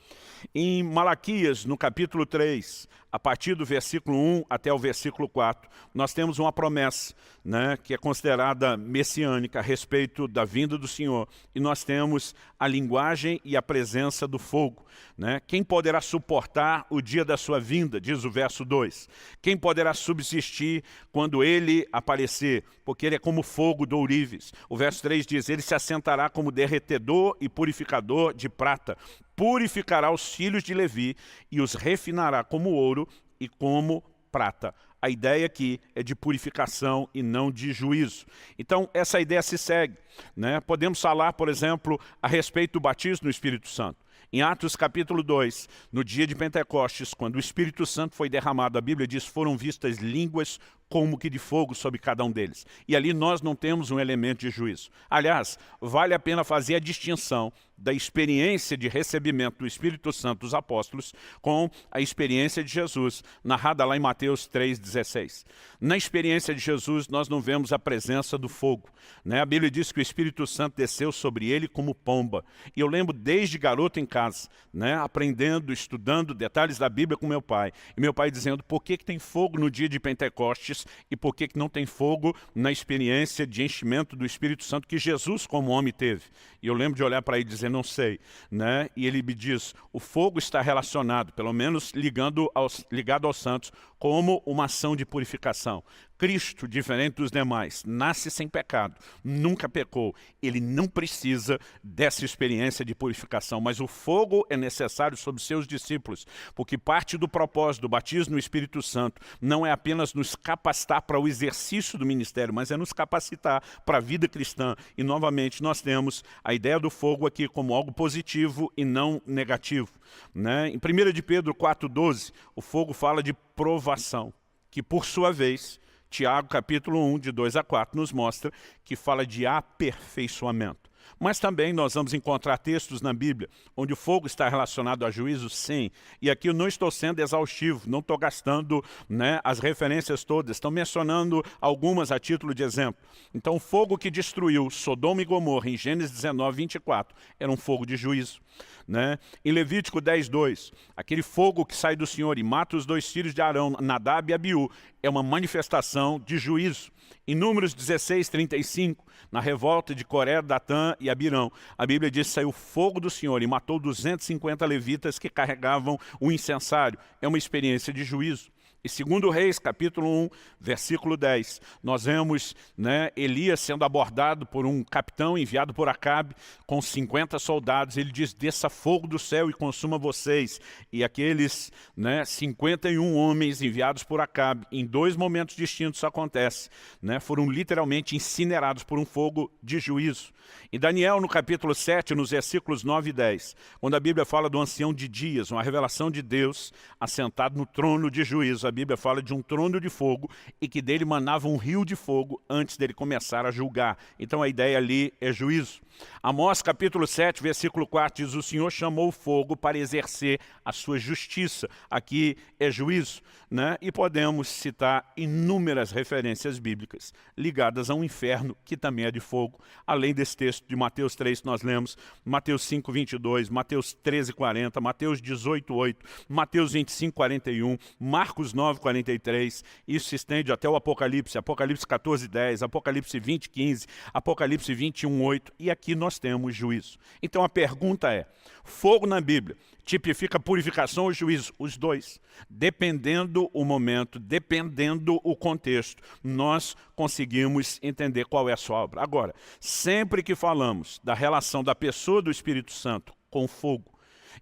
Em Malaquias, no capítulo 3, a partir do versículo 1 até o versículo 4, nós temos uma promessa, né, que é considerada messiânica a respeito da vinda do Senhor. E nós temos a linguagem e a presença do fogo, né? Quem poderá suportar o dia da sua vinda, diz o verso 2. Quem poderá subsistir quando ele aparecer? Porque ele é como fogo do ourives. O verso 3 diz, ele se assentará como derretedor e purificador de prata. Purificará os filhos de Levi e os refinará como ouro e como prata. A ideia aqui é de purificação e não de juízo. Então, essa ideia se segue, né? Podemos falar, por exemplo, a respeito do batismo no Espírito Santo. Em Atos capítulo 2, no dia de Pentecostes, quando o Espírito Santo foi derramado, a Bíblia diz, foram vistas línguas como que de fogo sobre cada um deles. E ali nós não temos um elemento de juízo. Aliás, vale a pena fazer a distinção da experiência de recebimento do Espírito Santo dos apóstolos com a experiência de Jesus, narrada lá em Mateus 3,16. Na experiência de Jesus, nós não vemos a presença do fogo, né? A Bíblia diz que o Espírito Santo desceu sobre ele como pomba. E eu lembro desde garoto em casa, né, aprendendo, estudando detalhes da Bíblia com meu pai. E meu pai dizendo, por que tem fogo no dia de Pentecostes e por que não tem fogo na experiência de enchimento do Espírito Santo que Jesus como homem teve? E eu lembro de olhar para ele e dizer, não sei, né? E ele me diz, o fogo está relacionado, pelo menos ligado aos santos, como uma ação de purificação. Cristo, diferente dos demais, nasce sem pecado, nunca pecou. Ele não precisa dessa experiência de purificação, mas o fogo é necessário sobre seus discípulos, porque parte do propósito do batismo no Espírito Santo não é apenas nos capacitar para o exercício do ministério, mas é nos capacitar para a vida cristã. E, novamente, nós temos a ideia do fogo aqui como algo positivo e não negativo, né? Em 1 de Pedro 4,12, o fogo fala de provação, que, por sua vez, Tiago, capítulo 1, de 2 a 4, nos mostra que fala de aperfeiçoamento. Mas também nós vamos encontrar textos na Bíblia onde o fogo está relacionado a juízo, sim. E aqui eu não estou sendo exaustivo, não estou gastando, né, as referências todas, estão mencionando algumas a título de exemplo. Então o fogo que destruiu Sodoma e Gomorra em Gênesis 19, 24, era um fogo de juízo, né? Em Levítico 10:2, aquele fogo que sai do Senhor e mata os 2 filhos de Arão, Nadab e Abiú, é uma manifestação de juízo. Em Números 16:35, na revolta de Coré, Datã e Abirão, a Bíblia diz que saiu fogo do Senhor e matou 250 levitas que carregavam o incensário. É uma experiência de juízo. E 2 Reis, capítulo 1, versículo 10, nós vemos, né, Elias sendo abordado por um capitão enviado por Acabe com 50 soldados. Ele diz, desça fogo do céu e consuma vocês. E aqueles, né, 51 homens enviados por Acabe, em 2 momentos distintos isso acontece, né, foram literalmente incinerados por um fogo de juízo. Em Daniel, no capítulo 7, nos versículos 9 e 10, quando a Bíblia fala do ancião de dias, uma revelação de Deus assentado no trono de juízo, a Bíblia fala de um trono de fogo e que dele manava um rio de fogo antes dele começar a julgar. Então a ideia ali é juízo. Amós capítulo 7, versículo 4 diz, o Senhor chamou o fogo para exercer a sua justiça. Aqui é juízo, né? E podemos citar inúmeras referências bíblicas ligadas a um inferno que também é de fogo. Além desse texto de Mateus 3 que nós lemos, Mateus 5, 22, Mateus 13, 40, Mateus 18, 8, Mateus 25, 41, Marcos 9, 43, isso se estende até o Apocalipse, Apocalipse 14, 10, Apocalipse 20, 15, Apocalipse 21, 8, e aqui nós temos juízo. Então a pergunta é, fogo na Bíblia tipifica purificação ou juízo? Os dois. Dependendo o momento, dependendo o contexto, nós conseguimos entender qual é a sua obra. Agora, sempre que falamos da relação da pessoa do Espírito Santo com o fogo,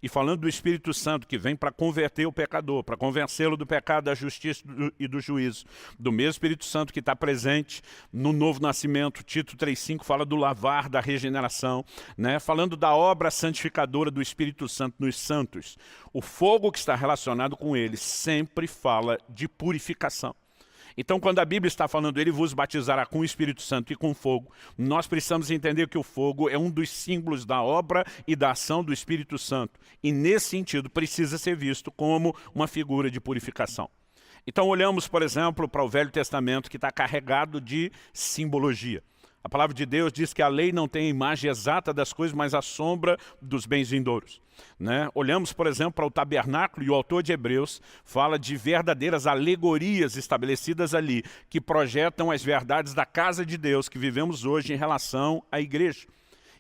e falando do Espírito Santo que vem para converter o pecador, para convencê-lo do pecado, da justiça e do juízo, do mesmo Espírito Santo que está presente no novo nascimento, Tito 3,5 fala do lavar, da regeneração, né? Falando da obra santificadora do Espírito Santo nos santos, o fogo que está relacionado com ele sempre fala de purificação. Então, quando a Bíblia está falando, ele vos batizará com o Espírito Santo e com fogo, nós precisamos entender que o fogo é um dos símbolos da obra e da ação do Espírito Santo. E, nesse sentido, precisa ser visto como uma figura de purificação. Então, olhamos, por exemplo, para o Velho Testamento, que está carregado de simbologia. A palavra de Deus diz que a lei não tem a imagem exata das coisas, mas a sombra dos bens vindouros, né? Olhamos, por exemplo, para o tabernáculo e o autor de Hebreus fala de verdadeiras alegorias estabelecidas ali, que projetam as verdades da casa de Deus que vivemos hoje em relação à igreja.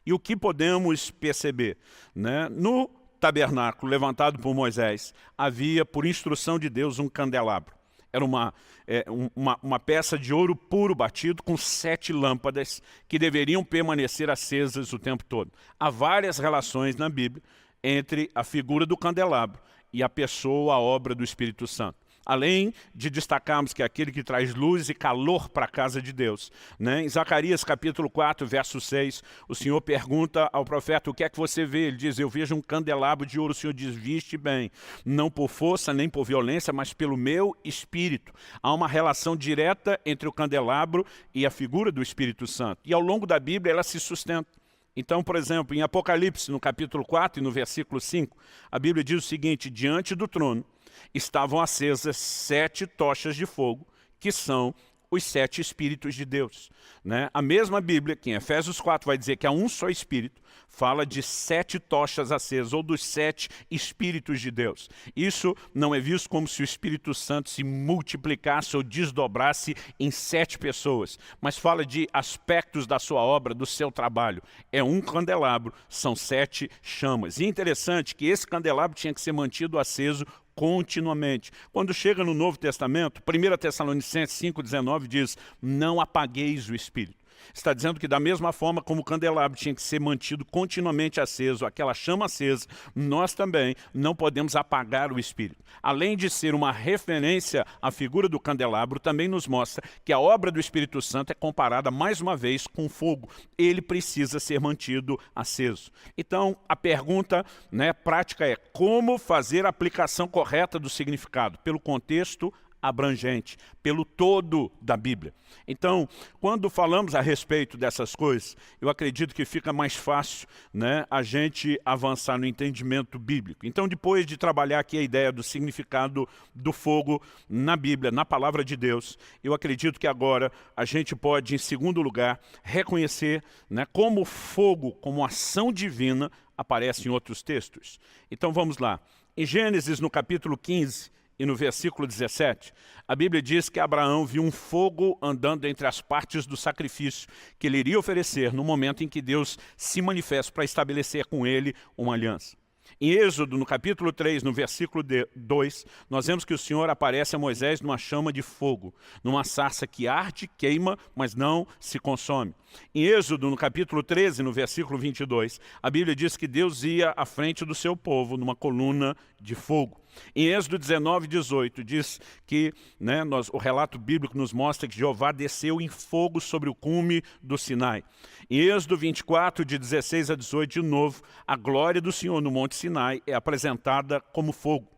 E o que podemos perceber, né? No tabernáculo levantado por Moisés, havia, por instrução de Deus, um candelabro. Era uma peça de ouro puro batido com 7 lâmpadas que deveriam permanecer acesas o tempo todo. Há várias relações na Bíblia entre a figura do candelabro e a pessoa, a obra do Espírito Santo. Além de destacarmos que é aquele que traz luz e calor para a casa de Deus, né? Em Zacarias capítulo 4, verso 6, o Senhor pergunta ao profeta: o que é que você vê? Ele diz: eu vejo um candelabro de ouro. O Senhor diz: viste bem, não por força nem por violência, mas pelo meu Espírito. Há uma relação direta entre o candelabro e a figura do Espírito Santo. E ao longo da Bíblia ela se sustenta. Então, por exemplo, em Apocalipse, no capítulo 4 e no versículo 5, a Bíblia diz o seguinte: diante do trono estavam acesas 7 tochas de fogo, que são os 7 Espíritos de Deus, né? A mesma Bíblia, que em Efésios 4 vai dizer que há um só Espírito, fala de 7 tochas acesas, ou dos 7 Espíritos de Deus. Isso não é visto como se o Espírito Santo se multiplicasse ou desdobrasse em 7 pessoas, mas fala de aspectos da sua obra, do seu trabalho. É um candelabro, são 7 chamas. E é interessante que esse candelabro tinha que ser mantido aceso continuamente. Quando chega no Novo Testamento, 1 Tessalonicenses 5,19 diz: não apagueis o Espírito. Está dizendo que da mesma forma como o candelabro tinha que ser mantido continuamente aceso, aquela chama acesa, nós também não podemos apagar o Espírito. Além de ser uma referência à figura do candelabro, também nos mostra que a obra do Espírito Santo é comparada mais uma vez com fogo. Ele precisa ser mantido aceso. Então, a pergunta, né, prática é: como fazer a aplicação correta do significado? Pelo contexto abrangente, pelo todo da Bíblia. Então, quando falamos a respeito dessas coisas, eu acredito que fica mais fácil, né, a gente avançar no entendimento bíblico. Então, depois de trabalhar aqui a ideia do significado do fogo na Bíblia, na palavra de Deus, eu acredito que agora a gente pode, em segundo lugar, reconhecer, né, como o fogo, como ação divina, aparece em outros textos. Então, vamos lá. Em Gênesis, no capítulo 15, e no versículo 17, a Bíblia diz que Abraão viu um fogo andando entre as partes do sacrifício que ele iria oferecer no momento em que Deus se manifesta para estabelecer com ele uma aliança. Em Êxodo, no capítulo 3, no versículo 2, nós vemos que o Senhor aparece a Moisés numa chama de fogo, numa sarça que arde, queima, mas não se consome. Em Êxodo, no capítulo 13, no versículo 22, a Bíblia diz que Deus ia à frente do seu povo numa coluna de fogo. Em Êxodo 19, 18, diz que, né, o relato bíblico nos mostra que Jeová desceu em fogo sobre o cume do Sinai. Em Êxodo 24, de 16 a 18, de novo, a glória do Senhor no Monte Sinai é apresentada como fogo.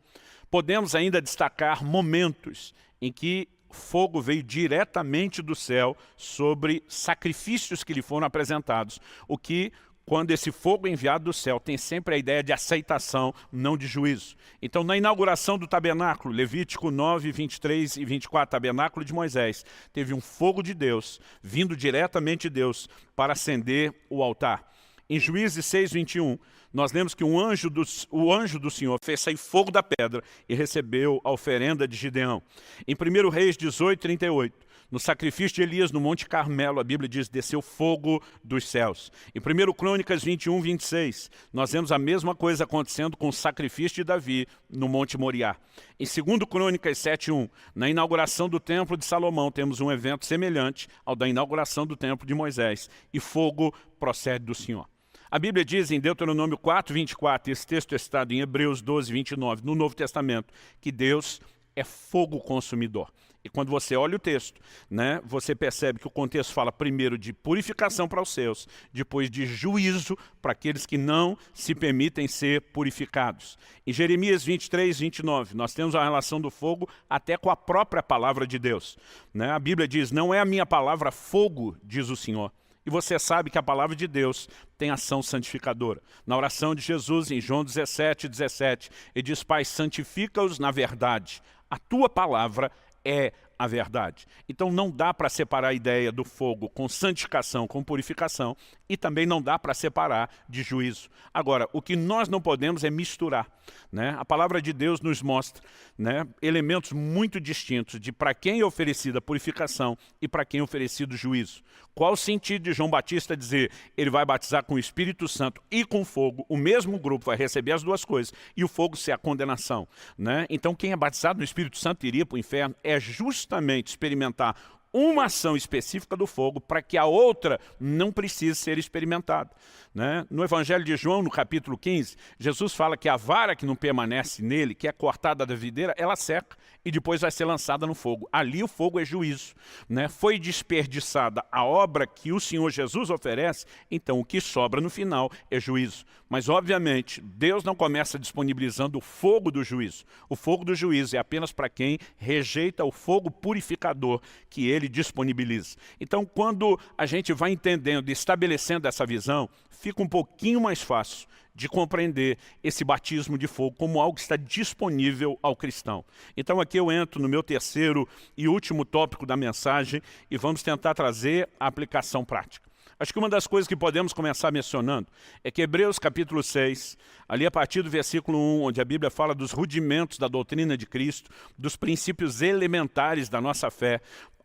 Podemos ainda destacar momentos em que fogo veio diretamente do céu sobre sacrifícios que lhe foram apresentados, o que, quando esse fogo é enviado do céu, tem sempre a ideia de aceitação, não de juízo. Então, na inauguração do tabernáculo, Levítico 9, 23 e 24, tabernáculo de Moisés, teve um fogo de Deus, vindo diretamente de Deus, para acender o altar. Em Juízes 6, 21, nós lemos que o anjo do Senhor fez sair fogo da pedra e recebeu a oferenda de Gideão. Em 1 Reis 18, 38, no sacrifício de Elias no Monte Carmelo, a Bíblia diz: desceu fogo dos céus. Em 1 Crônicas 21, 26, nós vemos a mesma coisa acontecendo com o sacrifício de Davi no Monte Moriá. Em 2 Crônicas 7, 1, na inauguração do templo de Salomão, temos um evento semelhante ao da inauguração do templo de Moisés, e fogo procede do Senhor. A Bíblia diz em Deuteronômio 4, 24, esse texto é citado em Hebreus 12, 29, no Novo Testamento, que Deus é fogo consumidor. E quando você olha o texto, né, você percebe que o contexto fala primeiro de purificação para os seus, depois de juízo para aqueles que não se permitem ser purificados. Em Jeremias 23, 29, nós temos a relação do fogo até com a própria palavra de Deus, né? A Bíblia diz: não é a minha palavra fogo, diz o Senhor. E você sabe que a palavra de Deus tem ação santificadora. Na oração de Jesus, em João 17, 17, ele diz: Pai, santifica-os na verdade. A tua palavra é a verdade. Então não dá para separar a ideia do fogo com santificação, com purificação, e também não dá para separar de juízo. Agora, o que nós não podemos é misturar, né? A palavra de Deus nos mostra, né, elementos muito distintos de para quem é oferecida a purificação e para quem é oferecido o juízo. Qual o sentido de João Batista dizer: ele vai batizar com o Espírito Santo e com fogo? O mesmo grupo vai receber as duas coisas, e o fogo ser a condenação, né? Então quem é batizado no Espírito Santo iria para o inferno. É justamente experimentar uma ação específica do fogo para que a outra não precise ser experimentada. Né? No Evangelho de João, no capítulo 15, Jesus fala que a vara que não permanece nele, que é cortada da videira, ela seca e depois vai ser lançada no fogo. Ali o fogo é juízo. Né? Foi desperdiçada a obra que o Senhor Jesus oferece, então o que sobra no final é juízo. Mas, obviamente, Deus não começa disponibilizando o fogo do juízo. O fogo do juízo é apenas para quem rejeita o fogo purificador que ele disponibiliza. Então, quando a gente vai entendendo e estabelecendo essa visão, fica um pouquinho mais fácil de compreender esse batismo de fogo como algo que está disponível ao cristão. Então aqui eu entro no meu terceiro e último tópico da mensagem e vamos tentar trazer a aplicação prática. Acho que uma das coisas que podemos começar mencionando é que Hebreus capítulo 6, ali a partir do versículo 1, onde a Bíblia fala dos rudimentos da doutrina de Cristo, dos princípios elementares da nossa fé,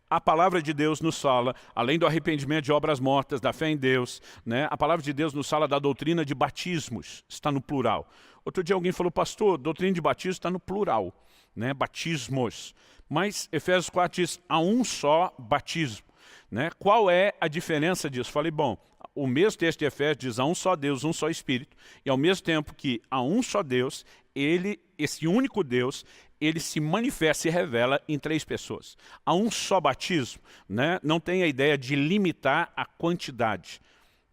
a palavra de Deus nos fala, além do arrependimento de obras mortas, da fé em Deus, né, a palavra de Deus nos fala da doutrina de batismos, está no plural. Outro dia alguém falou, pastor, doutrina de batismo está no plural, né, batismos. Mas Efésios 4 diz, há um só batismo. Né? Qual é a diferença disso? Falei, bom, o mesmo texto de Efésios diz, há um só Deus, um só Espírito, e ao mesmo tempo que há um só Deus, esse único Deus, ele se manifesta e revela em três pessoas. Há um só batismo, né? Não tem a ideia de limitar a quantidade.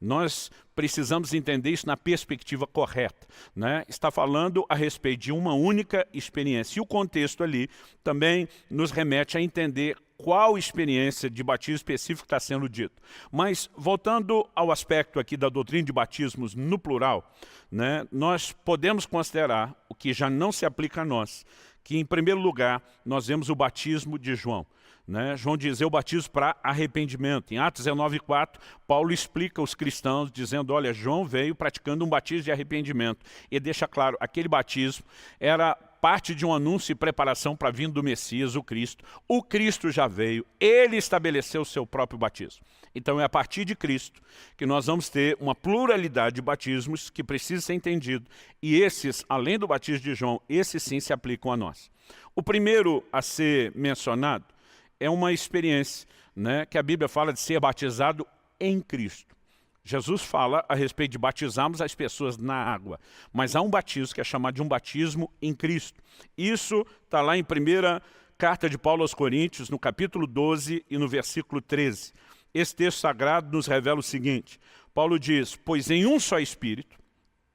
Nós precisamos entender isso na perspectiva correta. Né? Está falando a respeito de uma única experiência. E o contexto ali também nos remete a entender qual experiência de batismo específico está sendo dito. Mas, voltando ao aspecto aqui da doutrina de batismos no plural, né, nós podemos considerar, o que já não se aplica a nós, que em primeiro lugar nós vemos o batismo de João. Né? João diz, eu batizo para arrependimento. Em Atos 19:4, Paulo explica aos cristãos, dizendo, olha, João veio praticando um batismo de arrependimento. E deixa claro, aquele batismo era parte de um anúncio e preparação para a vinda do Messias, o Cristo. O Cristo já veio, ele estabeleceu o seu próprio batismo. Então é a partir de Cristo que nós vamos ter uma pluralidade de batismos que precisa ser entendido. E esses, além do batismo de João, esses sim se aplicam a nós. O primeiro a ser mencionado é uma experiência, né, que a Bíblia fala de ser batizado em Cristo. Jesus fala a respeito de batizarmos as pessoas na água, mas há um batismo que é chamado de um batismo em Cristo. Isso está lá em primeira carta de Paulo aos Coríntios, no capítulo 12 e no versículo 13. Esse texto sagrado nos revela o seguinte, Paulo diz, pois em um só Espírito,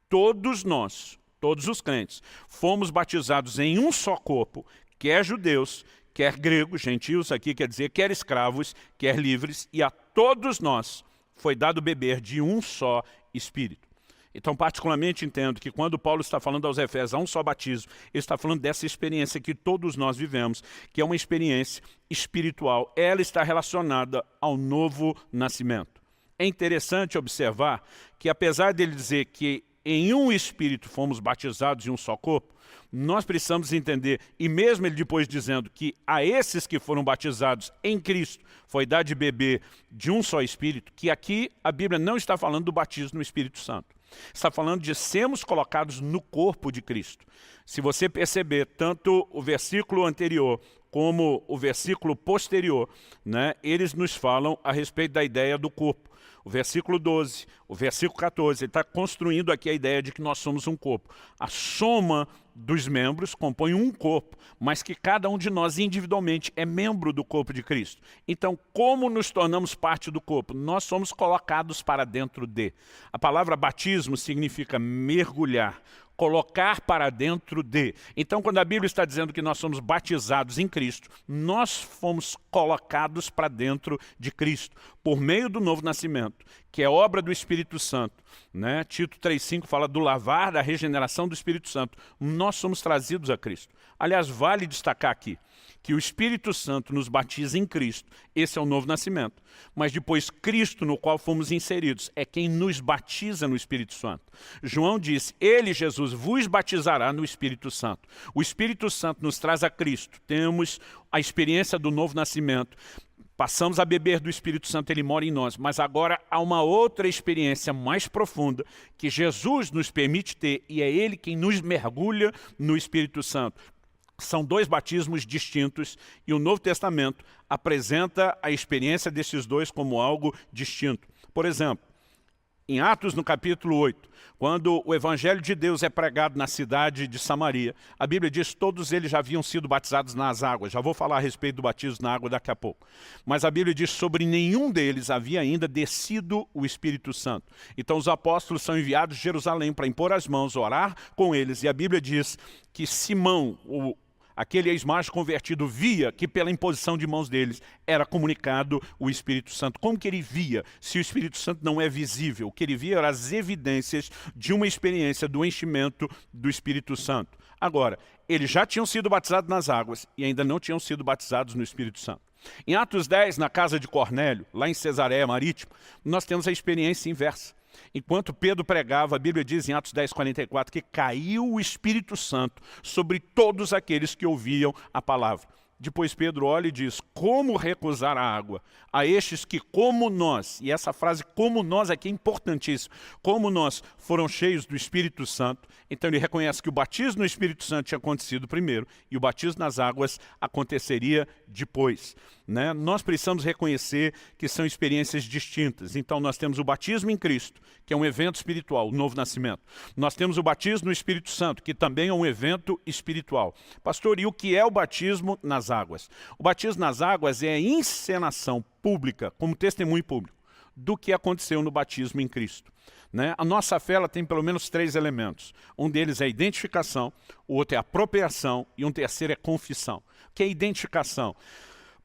todos nós, todos os crentes, fomos batizados em um só corpo, quer judeus, quer gregos, gentios, aqui quer dizer, quer escravos, quer livres, e a todos nós foi dado beber de um só Espírito. Então, particularmente, entendo que quando Paulo está falando aos Efésios, há um só batismo, ele está falando dessa experiência que todos nós vivemos, que é uma experiência espiritual. Ela está relacionada ao novo nascimento. É interessante observar que, apesar dele dizer que em um Espírito fomos batizados em um só corpo, nós precisamos entender, e mesmo ele depois dizendo que a esses que foram batizados em Cristo foi dado de beber de um só Espírito, que aqui a Bíblia não está falando do batismo no Espírito Santo. Está falando de sermos colocados no corpo de Cristo. Se você perceber, tanto o versículo anterior como o versículo posterior, né, eles nos falam a respeito da ideia do corpo. O versículo 12, o versículo 14, ele está construindo aqui a ideia de que nós somos um corpo. A soma dos membros compõe um corpo, mas que cada um de nós individualmente é membro do corpo de Cristo. Então, como nos tornamos parte do corpo? Nós somos colocados para dentro de. A palavra batismo significa mergulhar, colocar para dentro de. Então, quando a Bíblia está dizendo que nós somos batizados em Cristo, nós fomos colocados para dentro de Cristo, por meio do novo nascimento, que é obra do Espírito Santo. Né? Tito 3,5 fala do lavar, da regeneração do Espírito Santo. Nós somos trazidos a Cristo. Aliás, vale destacar aqui que o Espírito Santo nos batiza em Cristo. Esse é o novo nascimento. Mas depois Cristo, no qual fomos inseridos, é quem nos batiza no Espírito Santo. João disse, ele, Jesus, vos batizará no Espírito Santo. O Espírito Santo nos traz a Cristo. Temos a experiência do novo nascimento. Passamos a beber do Espírito Santo, ele mora em nós. Mas agora há uma outra experiência mais profunda que Jesus nos permite ter, e é ele quem nos mergulha no Espírito Santo. São dois batismos distintos e o Novo Testamento apresenta a experiência desses dois como algo distinto. Por exemplo, em Atos, no capítulo 8, quando o Evangelho de Deus é pregado na cidade de Samaria, a Bíblia diz que todos eles já haviam sido batizados nas águas. Já vou falar a respeito do batismo na água daqui a pouco. Mas a Bíblia diz que sobre nenhum deles havia ainda descido o Espírito Santo. Então os apóstolos são enviados de Jerusalém para impor as mãos, orar com eles. E a Bíblia diz que Simão, aquele ex-macho convertido, via que pela imposição de mãos deles era comunicado o Espírito Santo. Como que ele via se o Espírito Santo não é visível? O que ele via eram as evidências de uma experiência do enchimento do Espírito Santo. Agora, eles já tinham sido batizados nas águas e ainda não tinham sido batizados no Espírito Santo. Em Atos 10, na casa de Cornélio, lá em Cesareia Marítima, nós temos a experiência inversa. Enquanto Pedro pregava, a Bíblia diz em Atos 10, 44, que caiu o Espírito Santo sobre todos aqueles que ouviam a palavra. Depois Pedro olha e diz, como recusar a água a estes que como nós, e essa frase como nós aqui é importantíssima, como nós foram cheios do Espírito Santo. Então ele reconhece que o batismo no Espírito Santo tinha acontecido primeiro e o batismo nas águas aconteceria depois. Né? Nós precisamos reconhecer que são experiências distintas. Então nós temos o batismo em Cristo, que é um evento espiritual, o novo nascimento. Nós temos o batismo no Espírito Santo, que também é um evento espiritual. Pastor, e o que é o batismo nas águas? O batismo nas águas é a encenação pública, como testemunho público, do que aconteceu no batismo em Cristo. Né? A nossa fé ela tem pelo menos 3 elementos. Um deles é a identificação, o outro é a apropriação e um terceiro é confissão. O que é identificação?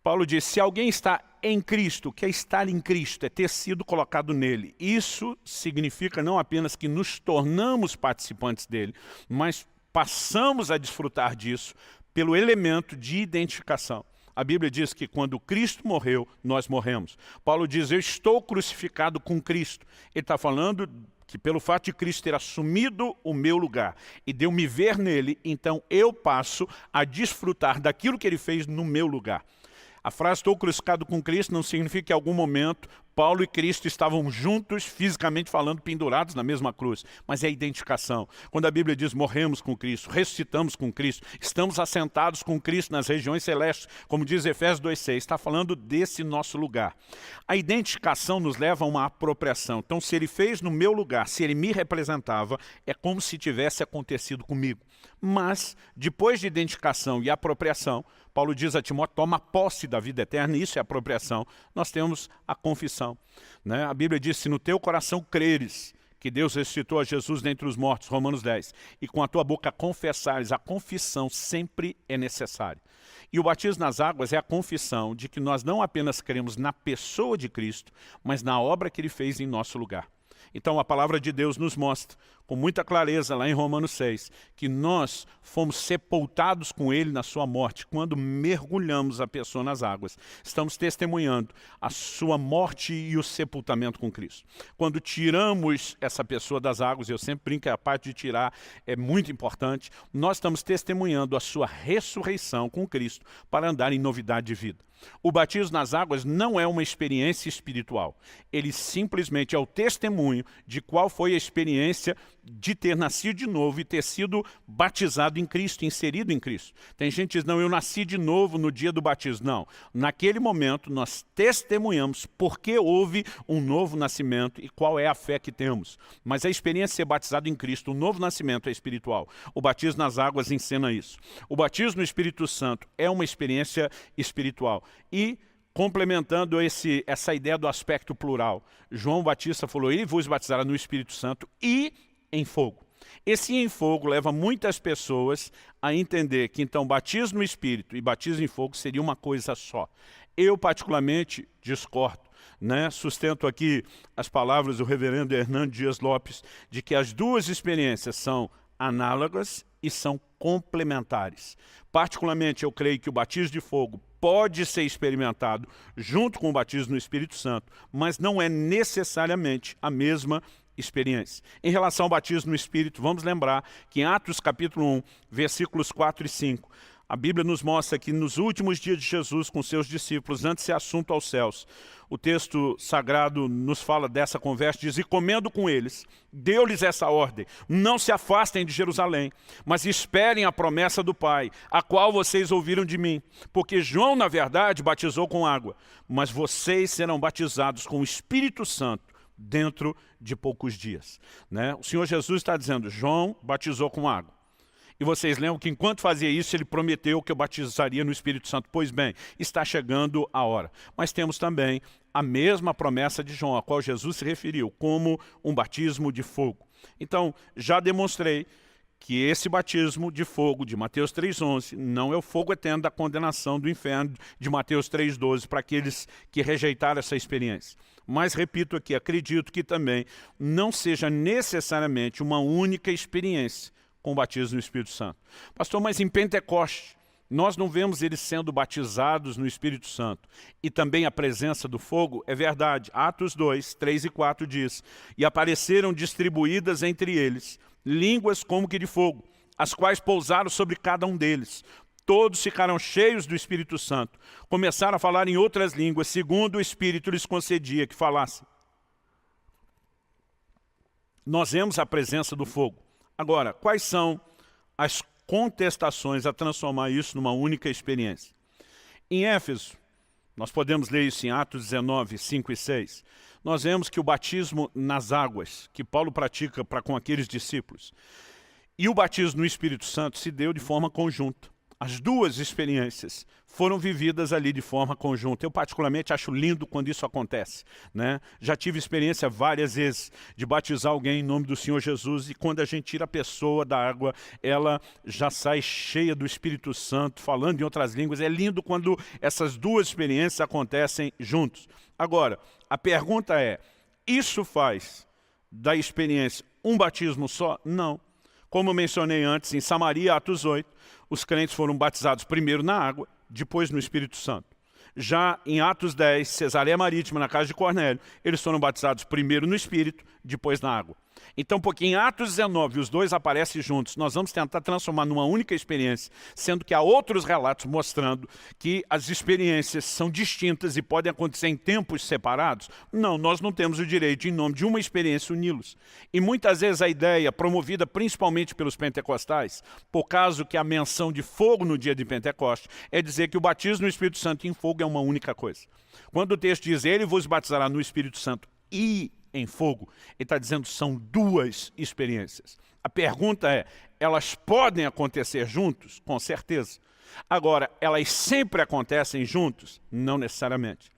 Paulo diz, se alguém está em Cristo, o que é estar em Cristo? É ter sido colocado nele. Isso significa não apenas que nos tornamos participantes dele, mas passamos a desfrutar disso pelo elemento de identificação. A Bíblia diz que quando Cristo morreu, nós morremos. Paulo diz, eu estou crucificado com Cristo. Ele está falando que pelo fato de Cristo ter assumido o meu lugar e de eu me ver nele, então eu passo a desfrutar daquilo que ele fez no meu lugar. A frase estou crucificado com Cristo não significa que em algum momento Paulo e Cristo estavam juntos, fisicamente falando, pendurados na mesma cruz. Mas é a identificação. Quando a Bíblia diz morremos com Cristo, ressuscitamos com Cristo, estamos assentados com Cristo nas regiões celestes, como diz Efésios 2,6, está falando desse nosso lugar. A identificação nos leva a uma apropriação. Então, se ele fez no meu lugar, se ele me representava, é como se tivesse acontecido comigo. Mas, depois de identificação e apropriação, Paulo diz a Timóteo, toma posse da vida eterna, isso é apropriação. Nós temos a confissão. Né? A Bíblia diz, se no teu coração creres que Deus ressuscitou a Jesus dentre os mortos, Romanos 10, e com a tua boca confessares, a confissão sempre é necessária. E o batismo nas águas é a confissão de que nós não apenas cremos na pessoa de Cristo, mas na obra que ele fez em nosso lugar. Então a palavra de Deus nos mostra, com muita clareza lá em Romanos 6, que nós fomos sepultados com ele na sua morte. Quando mergulhamos a pessoa nas águas, estamos testemunhando a sua morte e o sepultamento com Cristo. Quando tiramos essa pessoa das águas, eu sempre brinco que a parte de tirar é muito importante, nós estamos testemunhando a sua ressurreição com Cristo para andar em novidade de vida. O batismo nas águas não é uma experiência espiritual. Ele simplesmente é o testemunho de qual foi a experiência de ter nascido de novo e ter sido batizado em Cristo, inserido em Cristo. Tem gente que diz, não, eu nasci de novo no dia do batismo. Não, naquele momento nós testemunhamos porque houve um novo nascimento e qual é a fé que temos. Mas a experiência de ser batizado em Cristo, o novo nascimento é espiritual. O batismo nas águas ensina isso. O batismo no Espírito Santo é uma experiência espiritual. E complementando essa ideia do aspecto plural, João Batista falou, ele vos batizará no Espírito Santo e em fogo. Esse em fogo leva muitas pessoas a entender que então batismo no Espírito e batismo em fogo seria uma coisa só. Eu particularmente discordo. Né? Sustento aqui as palavras do reverendo Hernando Dias Lopes, de que as duas experiências são análogas e são complementares. Particularmente eu creio que o batismo de fogo pode ser experimentado junto com o batismo no Espírito Santo, mas não é necessariamente a mesma experiência. Em relação ao batismo no Espírito, vamos lembrar que em Atos capítulo 1, versículos 4 e 5, A Bíblia nos mostra que nos últimos dias de Jesus com seus discípulos, antes de ser assunto aos céus, o texto sagrado nos fala dessa conversa, diz, e comendo com eles, deu-lhes essa ordem, não se afastem de Jerusalém, mas esperem a promessa do Pai, a qual vocês ouviram de mim. Porque João, na verdade, batizou com água, mas vocês serão batizados com o Espírito Santo dentro de poucos dias. Né? O Senhor Jesus está dizendo, João batizou com água. E vocês lembram que enquanto fazia isso, ele prometeu que eu batizaria no Espírito Santo. Pois bem, está chegando a hora. Mas temos também a mesma promessa de João, a qual Jesus se referiu, como um batismo de fogo. Então, já demonstrei que esse batismo de fogo de Mateus 3,11 não é o fogo eterno da condenação do inferno de Mateus 3,12 para aqueles que rejeitaram essa experiência. Mas, repito aqui, acredito que também não seja necessariamente uma única experiência com o batismo no Espírito Santo. Pastor, mas em Pentecostes, nós não vemos eles sendo batizados no Espírito Santo. E também a presença do fogo, é verdade. Atos 2, 3 e 4 diz, e apareceram distribuídas entre eles línguas como que de fogo, as quais pousaram sobre cada um deles. Todos ficaram cheios do Espírito Santo. Começaram a falar em outras línguas, segundo o Espírito lhes concedia que falassem. Nós vemos a presença do fogo. Agora, quais são as contestações a transformar isso numa única experiência? Em Éfeso, nós podemos ler isso em Atos 19, 5 e 6. Nós vemos que o batismo nas águas, que Paulo pratica para com aqueles discípulos, e o batismo no Espírito Santo se deu de forma conjunta. As duas experiências foram vividas ali de forma conjunta. Eu particularmente acho lindo quando isso acontece, né? Já tive experiência várias vezes de batizar alguém em nome do Senhor Jesus e quando a gente tira a pessoa da água, ela já sai cheia do Espírito Santo, falando em outras línguas. É lindo quando essas duas experiências acontecem juntos. Agora, a pergunta é, isso faz da experiência um batismo só? Não. Como eu mencionei antes, em Samaria, Atos 8, os crentes foram batizados primeiro na água, depois no Espírito Santo. Já em Atos 10, Cesareia Marítima, na casa de Cornélio, eles foram batizados primeiro no Espírito, depois na água. Então, porque em Atos 19 os dois aparecem juntos, nós vamos tentar transformar numa única experiência, sendo que há outros relatos mostrando que as experiências são distintas e podem acontecer em tempos separados. Não, nós não temos o direito, em nome de uma experiência, uni-los. E muitas vezes a ideia, promovida principalmente pelos pentecostais, por causa que a menção de fogo no dia de Pentecostes, é dizer que o batismo no Espírito Santo e em fogo é uma única coisa. Quando o texto diz, ele vos batizará no Espírito Santo e em fogo, ele está dizendo são duas experiências. A pergunta é, elas podem acontecer juntos? Com certeza. Agora, elas sempre acontecem juntos? Não necessariamente.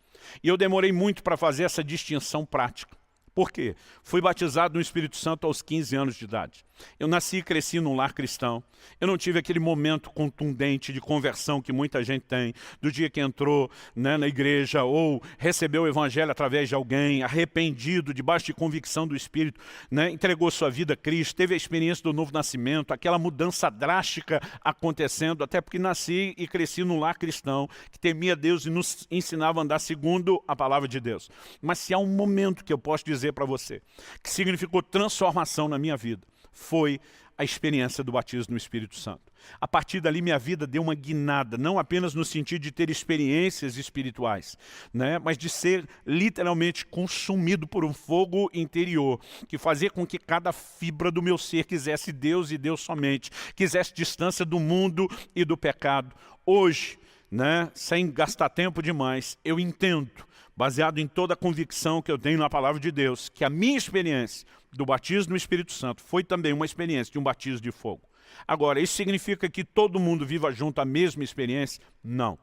E eu demorei muito para fazer essa distinção prática. Por quê? Fui batizado no Espírito Santo aos 15 anos de idade. Eu nasci e cresci num lar cristão. Eu não tive aquele momento contundente de conversão que muita gente tem, do dia que entrou, né, na igreja ou recebeu o evangelho através de alguém, arrependido, debaixo de convicção do Espírito, né, entregou sua vida a Cristo, teve a experiência do novo nascimento, aquela mudança drástica acontecendo, até porque nasci e cresci num lar cristão, que temia Deus e nos ensinava a andar segundo a palavra de Deus. Mas se há um momento que eu posso dizer para você, que significou transformação na minha vida, foi a experiência do batismo no Espírito Santo. A partir dali minha vida deu uma guinada, não apenas no sentido de ter experiências espirituais, né, mas de ser literalmente consumido por um fogo interior, que fazia com que cada fibra do meu ser quisesse Deus e Deus somente, quisesse distância do mundo e do pecado. Hoje, né, sem gastar tempo demais, eu entendo, baseado em toda a convicção que eu tenho na palavra de Deus, que a minha experiência do batismo no Espírito Santo foi também uma experiência de um batismo de fogo. Agora, isso significa que todo mundo viva junto a mesma experiência? Não.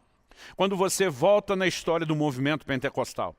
Quando você volta na história do movimento pentecostal,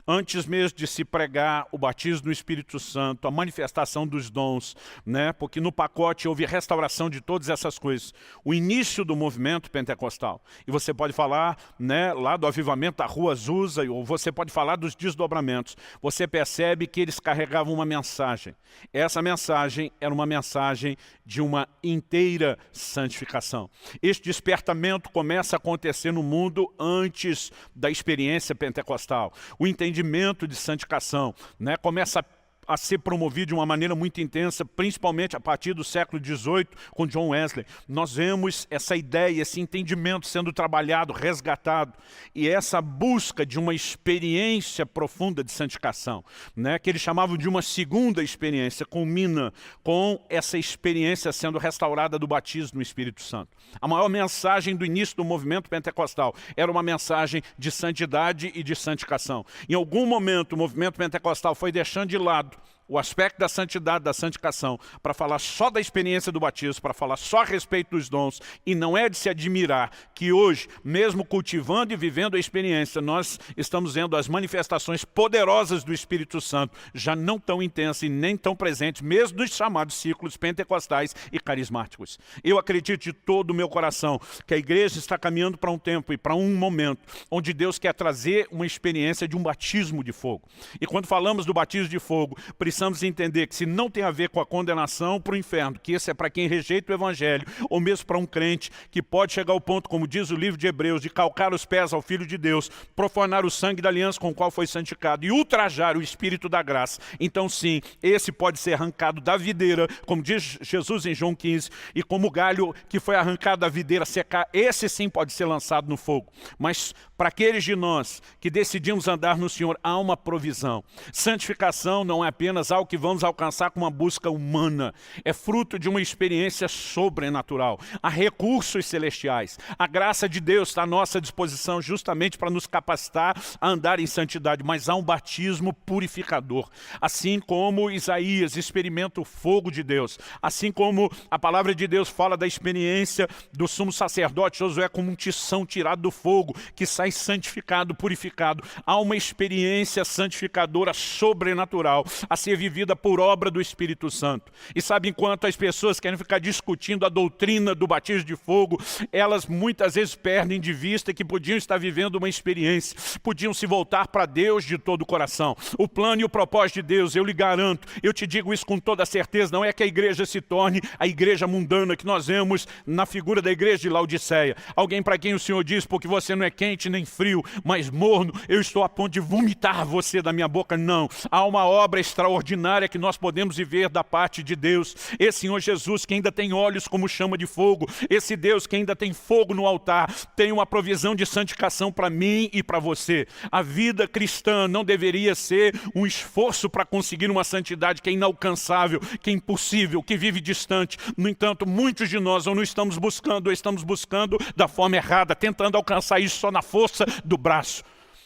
antes mesmo de se pregar o batismo no Espírito Santo, a manifestação dos dons, né? Porque no pacote houve restauração de todas essas coisas. O início do movimento pentecostal. E você pode falar, né, lá do avivamento da Rua Azusa, ou você pode falar dos desdobramentos. Você percebe que eles carregavam uma mensagem. Essa mensagem era uma mensagem de uma inteira santificação. Este despertamento começa a acontecer no mundo antes da experiência pentecostal. O entendimento de santificação, né, começa a ser promovido de uma maneira muito intensa, principalmente a partir do século XVIII, com John Wesley. Nós vemos essa ideia, esse entendimento sendo trabalhado, resgatado, e essa busca de uma experiência profunda de santificação, né, que eles chamavam de uma segunda experiência, culmina com essa experiência sendo restaurada do batismo no Espírito Santo. A maior mensagem do início do movimento pentecostal era uma mensagem de santidade e de santificação. Em algum momento o movimento pentecostal foi deixando de lado o aspecto da santidade, da santificação, para falar só da experiência do batismo, para falar só a respeito dos dons, e não é de se admirar que hoje, mesmo cultivando e vivendo a experiência, nós estamos vendo as manifestações poderosas do Espírito Santo, já não tão intensas e nem tão presentes, mesmo nos chamados círculos pentecostais e carismáticos. Eu acredito de todo o meu coração que a igreja está caminhando para um tempo e para um momento onde Deus quer trazer uma experiência de um batismo de fogo. E quando falamos do batismo de fogo, precisamos entender que se não tem a ver com a condenação para o inferno, que esse é para quem rejeita o evangelho, ou mesmo para um crente que pode chegar ao ponto, como diz o livro de Hebreus, de calcar os pés ao Filho de Deus, profanar o sangue da aliança com o qual foi santificado e ultrajar o Espírito da graça. Então sim, esse pode ser arrancado da videira, como diz Jesus em João 15, e como o galho que foi arrancado da videira secar, esse sim pode ser lançado no fogo. Mas para aqueles de nós que decidimos andar no Senhor, há uma provisão. Santificação não é apenas algo que vamos alcançar com uma busca humana, é fruto de uma experiência sobrenatural. Há recursos celestiais. A graça de Deus está à nossa disposição justamente para nos capacitar a andar em santidade, mas há um batismo purificador. Assim como Isaías experimenta o fogo de Deus, assim como a palavra de Deus fala da experiência do sumo sacerdote Josué como um tição tirado do fogo, que sai santificado, purificado. Há uma experiência santificadora sobrenatural a ser vivida por obra do Espírito Santo. E sabe, enquanto as pessoas querem ficar discutindo a doutrina do batismo de fogo, elas muitas vezes perdem de vista que podiam estar vivendo uma experiência, podiam se voltar para Deus de todo o coração. O plano e o propósito de Deus, eu lhe garanto, eu te digo isso com toda certeza, não é que a igreja se torne a igreja mundana que nós vemos na figura da igreja de Laodiceia. Alguém para quem o Senhor diz, porque você não é quente nem frio, mas morno, eu estou a ponto de vomitar você da minha boca. Não, há uma obra extraordinária que nós podemos viver da parte de Deus. Esse Senhor Jesus que ainda tem olhos como chama de fogo, esse Deus que ainda tem fogo no altar, tem uma provisão de santificação para mim e para você. A vida cristã não deveria ser um esforço para conseguir uma santidade que é inalcançável, que é impossível, que vive distante. No entanto, muitos de nós ou não estamos buscando, ou estamos buscando da forma errada, tentando alcançar isso só na força do braço.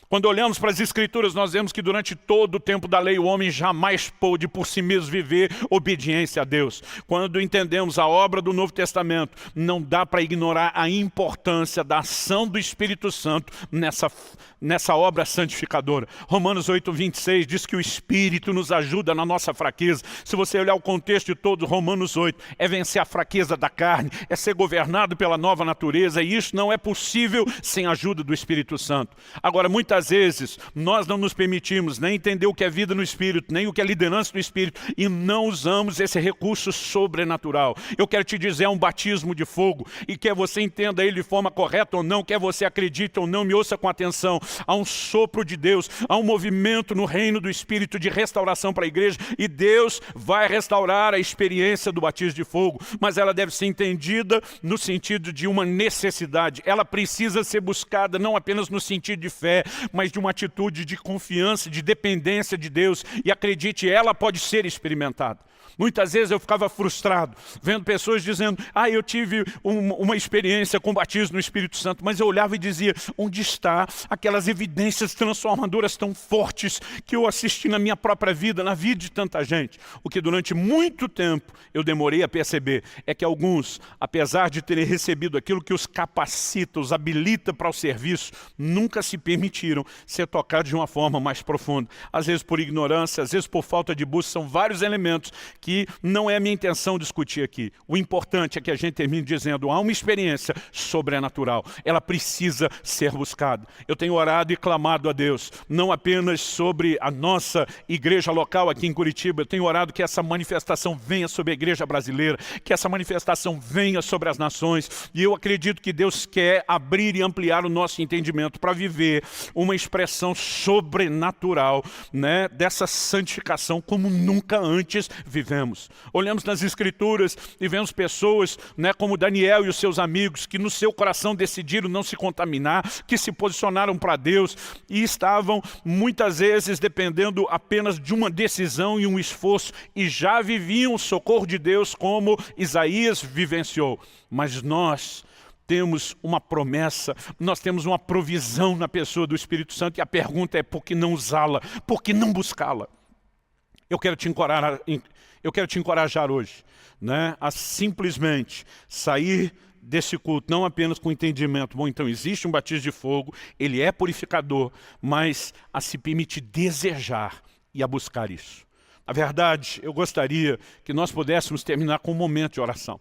Quando olhamos para as Escrituras, nós vemos que durante todo o tempo da lei o homem jamais pôde por si mesmo viver obediência a Deus. Quando entendemos a obra do Novo Testamento, não dá para ignorar a importância da ação do Espírito Santo nessa obra santificadora. Romanos 8:26 diz que o Espírito nos ajuda na nossa fraqueza. Se você olhar o contexto todo, Romanos 8, é vencer a fraqueza da carne, é ser governado pela nova natureza, e isso não é possível sem a ajuda do Espírito Santo. Agora, muitas vezes, nós não nos permitimos nem entender o que é vida no Espírito, nem o que é liderança do Espírito, e não usamos esse recurso sobrenatural. Eu quero te dizer, é um batismo de fogo, e quer você entenda ele de forma correta ou não, quer você acredite ou não, me ouça com atenção. Há um sopro de Deus, há um movimento no reino do Espírito de restauração para a igreja, e Deus vai restaurar a experiência do batismo de fogo, mas ela deve ser entendida no sentido de uma necessidade. Ela precisa ser buscada não apenas no sentido de fé, mas de uma atitude de confiança, de dependência de Deus, e acredite, ela pode ser experimentada. Muitas vezes eu ficava frustrado, vendo pessoas dizendo, eu tive uma experiência com batismo no Espírito Santo, mas eu olhava e dizia, onde está aquelas evidências transformadoras tão fortes que eu assisti na minha própria vida, na vida de tanta gente? O que durante muito tempo eu demorei a perceber é que alguns, apesar de terem recebido aquilo que os capacita, os habilita para o serviço, nunca se permitiram ser tocados de uma forma mais profunda. Às vezes por ignorância, às vezes por falta de busca, são vários elementos que que não é a minha intenção discutir aqui. O importante é que a gente termine dizendo, há uma experiência sobrenatural. Ela precisa ser buscada. Eu tenho orado e clamado a Deus, não apenas sobre a nossa igreja local aqui em Curitiba, eu tenho orado que essa manifestação venha sobre a igreja brasileira, que essa manifestação venha sobre as nações, e eu acredito que Deus quer abrir e ampliar o nosso entendimento para viver uma expressão sobrenatural, né, dessa santificação como nunca antes vivemos. Olhamos nas Escrituras e vemos pessoas, né, como Daniel e os seus amigos, que no seu coração decidiram não se contaminar, que se posicionaram para Deus e estavam muitas vezes dependendo apenas de uma decisão e um esforço, e já viviam o socorro de Deus como Isaías vivenciou. Mas nós temos uma promessa, nós temos uma provisão na pessoa do Espírito Santo, e a pergunta é: por que não usá-la? Por que não buscá-la? Eu quero te encorajar hoje, né, a simplesmente sair desse culto, não apenas com entendimento, bom, então existe um batismo de fogo, ele é purificador, mas a se permitir desejar e a buscar isso. Na verdade, eu gostaria que nós pudéssemos terminar com um momento de oração.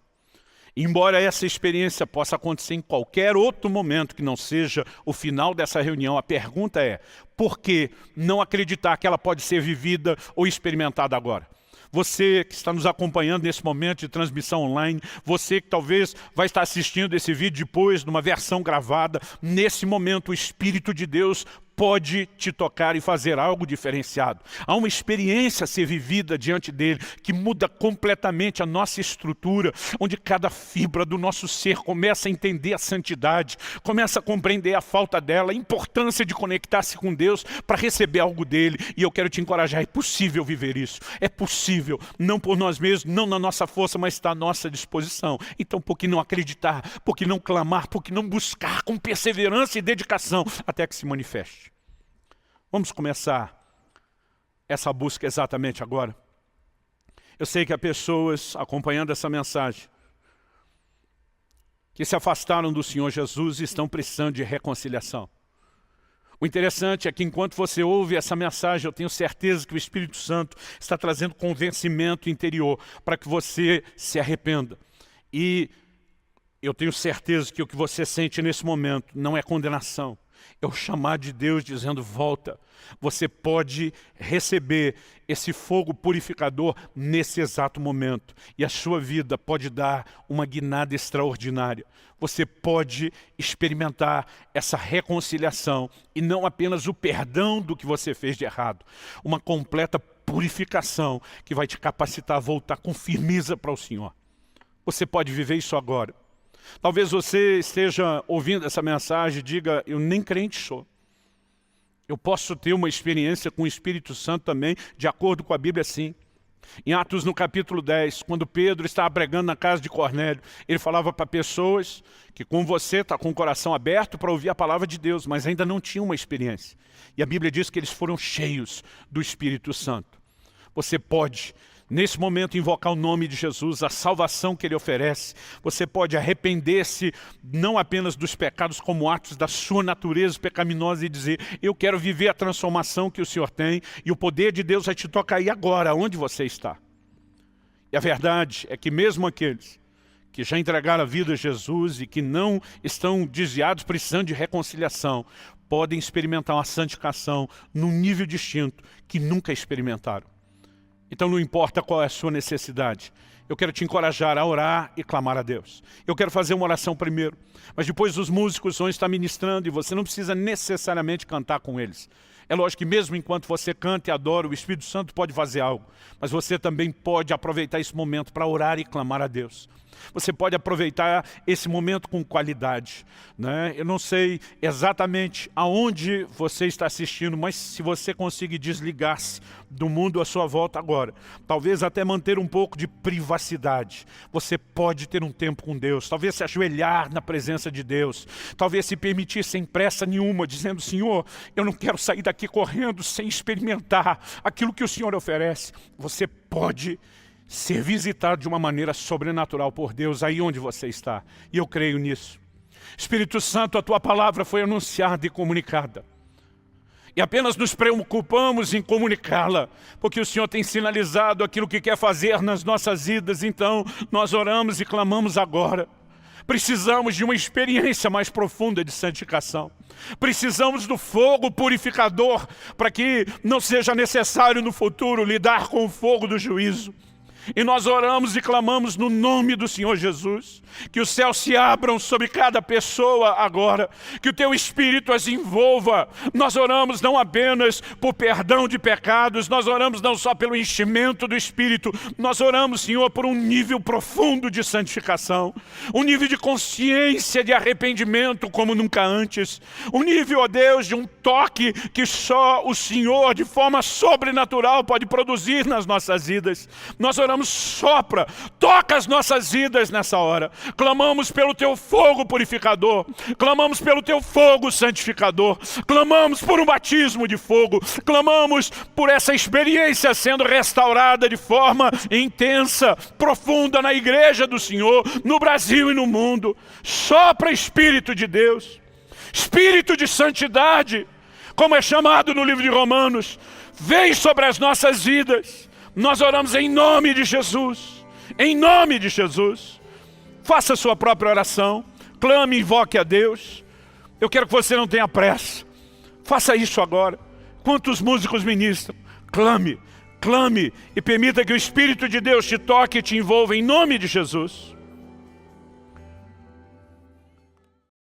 Embora essa experiência possa acontecer em qualquer outro momento que não seja o final dessa reunião, a pergunta é: por que não acreditar que ela pode ser vivida ou experimentada agora? Você que está nos acompanhando nesse momento de transmissão online, você que talvez vai estar assistindo esse vídeo depois, numa versão gravada, nesse momento o Espírito de Deus pode te tocar e fazer algo diferenciado. Há uma experiência a ser vivida diante dele, que muda completamente a nossa estrutura, onde cada fibra do nosso ser começa a entender a santidade, começa a compreender a falta dela, a importância de conectar-se com Deus para receber algo dele. E eu quero te encorajar, é possível viver isso, é possível, não por nós mesmos, não na nossa força, mas está à nossa disposição. Então, por que não acreditar, por que não clamar, por que não buscar com perseverança e dedicação até que se manifeste? Vamos começar essa busca exatamente agora. Eu sei que há pessoas acompanhando essa mensagem que se afastaram do Senhor Jesus e estão precisando de reconciliação. O interessante é que enquanto você ouve essa mensagem, eu tenho certeza que o Espírito Santo está trazendo convencimento interior para que você se arrependa. E eu tenho certeza que o que você sente nesse momento não é condenação. É o chamar de Deus dizendo: volta. Você pode receber esse fogo purificador nesse exato momento. E a sua vida pode dar uma guinada extraordinária. Você pode experimentar essa reconciliação. E não apenas o perdão do que você fez de errado. Uma completa purificação que vai te capacitar a voltar com firmeza para o Senhor. Você pode viver isso agora. Talvez você esteja ouvindo essa mensagem e diga: eu nem crente sou. Eu posso ter uma experiência com o Espírito Santo também, de acordo com a Bíblia, sim. Em Atos, no capítulo 10, quando Pedro estava pregando na casa de Cornélio, ele falava para pessoas que, como você, está com o coração aberto para ouvir a palavra de Deus, mas ainda não tinham uma experiência. E a Bíblia diz que eles foram cheios do Espírito Santo. Você pode, nesse momento, invocar o nome de Jesus, a salvação que Ele oferece. Você pode arrepender-se não apenas dos pecados como atos da sua natureza pecaminosa e dizer: eu quero viver a transformação que o Senhor tem, e o poder de Deus vai te tocar aí agora, onde você está. E a verdade é que mesmo aqueles que já entregaram a vida a Jesus e que não estão desviados, precisando de reconciliação, podem experimentar uma santificação num nível distinto que nunca experimentaram. Então não importa qual é a sua necessidade, eu quero te encorajar a orar e clamar a Deus. Eu quero fazer uma oração primeiro, mas depois os músicos vão estar ministrando e você não precisa necessariamente cantar com eles. É lógico que mesmo enquanto você canta e adora, o Espírito Santo pode fazer algo, mas você também pode aproveitar esse momento para orar e clamar a Deus. Você pode aproveitar esse momento com qualidade, né? Eu não sei exatamente aonde você está assistindo, mas se você conseguir desligar-se do mundo à sua volta agora, talvez até manter um pouco de privacidade, você pode ter um tempo com Deus, talvez se ajoelhar na presença de Deus, talvez se permitir sem pressa nenhuma, dizendo: Senhor, eu não quero sair daqui correndo sem experimentar aquilo que o Senhor oferece. Você pode ser visitado de uma maneira sobrenatural por Deus aí onde você está. E eu creio nisso. Espírito Santo, a Tua palavra foi anunciada e comunicada. e apenas nos preocupamos em comunicá-la, porque o Senhor tem sinalizado aquilo que quer fazer nas nossas vidas. Então nós oramos e clamamos agora. Precisamos de uma experiência mais profunda de santificação. Precisamos do fogo purificador para que não seja necessário no futuro lidar com o fogo do juízo. E nós oramos e clamamos no nome do Senhor Jesus, que os céus se abram sobre cada pessoa agora, que o teu Espírito as envolva. Nós oramos não apenas por perdão de pecados, nós oramos não só pelo enchimento do Espírito, nós oramos, Senhor, por um nível profundo de santificação, um nível de consciência, de arrependimento como nunca antes, um nível, ó Deus, de um toque que só o Senhor, de forma sobrenatural, pode produzir nas nossas vidas. Nós oramos, sopra, toca as nossas vidas nessa hora. Clamamos pelo teu fogo purificador, clamamos pelo teu fogo santificador, clamamos por um batismo de fogo, clamamos por essa experiência sendo restaurada de forma intensa, profunda na igreja do Senhor, no Brasil e no mundo. Sopra, Espírito de Deus, Espírito de santidade, como é chamado no livro de Romanos, vem sobre as nossas vidas. Nós oramos em nome de Jesus, em nome de Jesus. Faça a sua própria oração, clame e invoque a Deus. Eu quero que você não tenha pressa, faça isso agora. Quantos músicos ministram? Clame, clame e permita que o Espírito de Deus te toque e te envolva em nome de Jesus.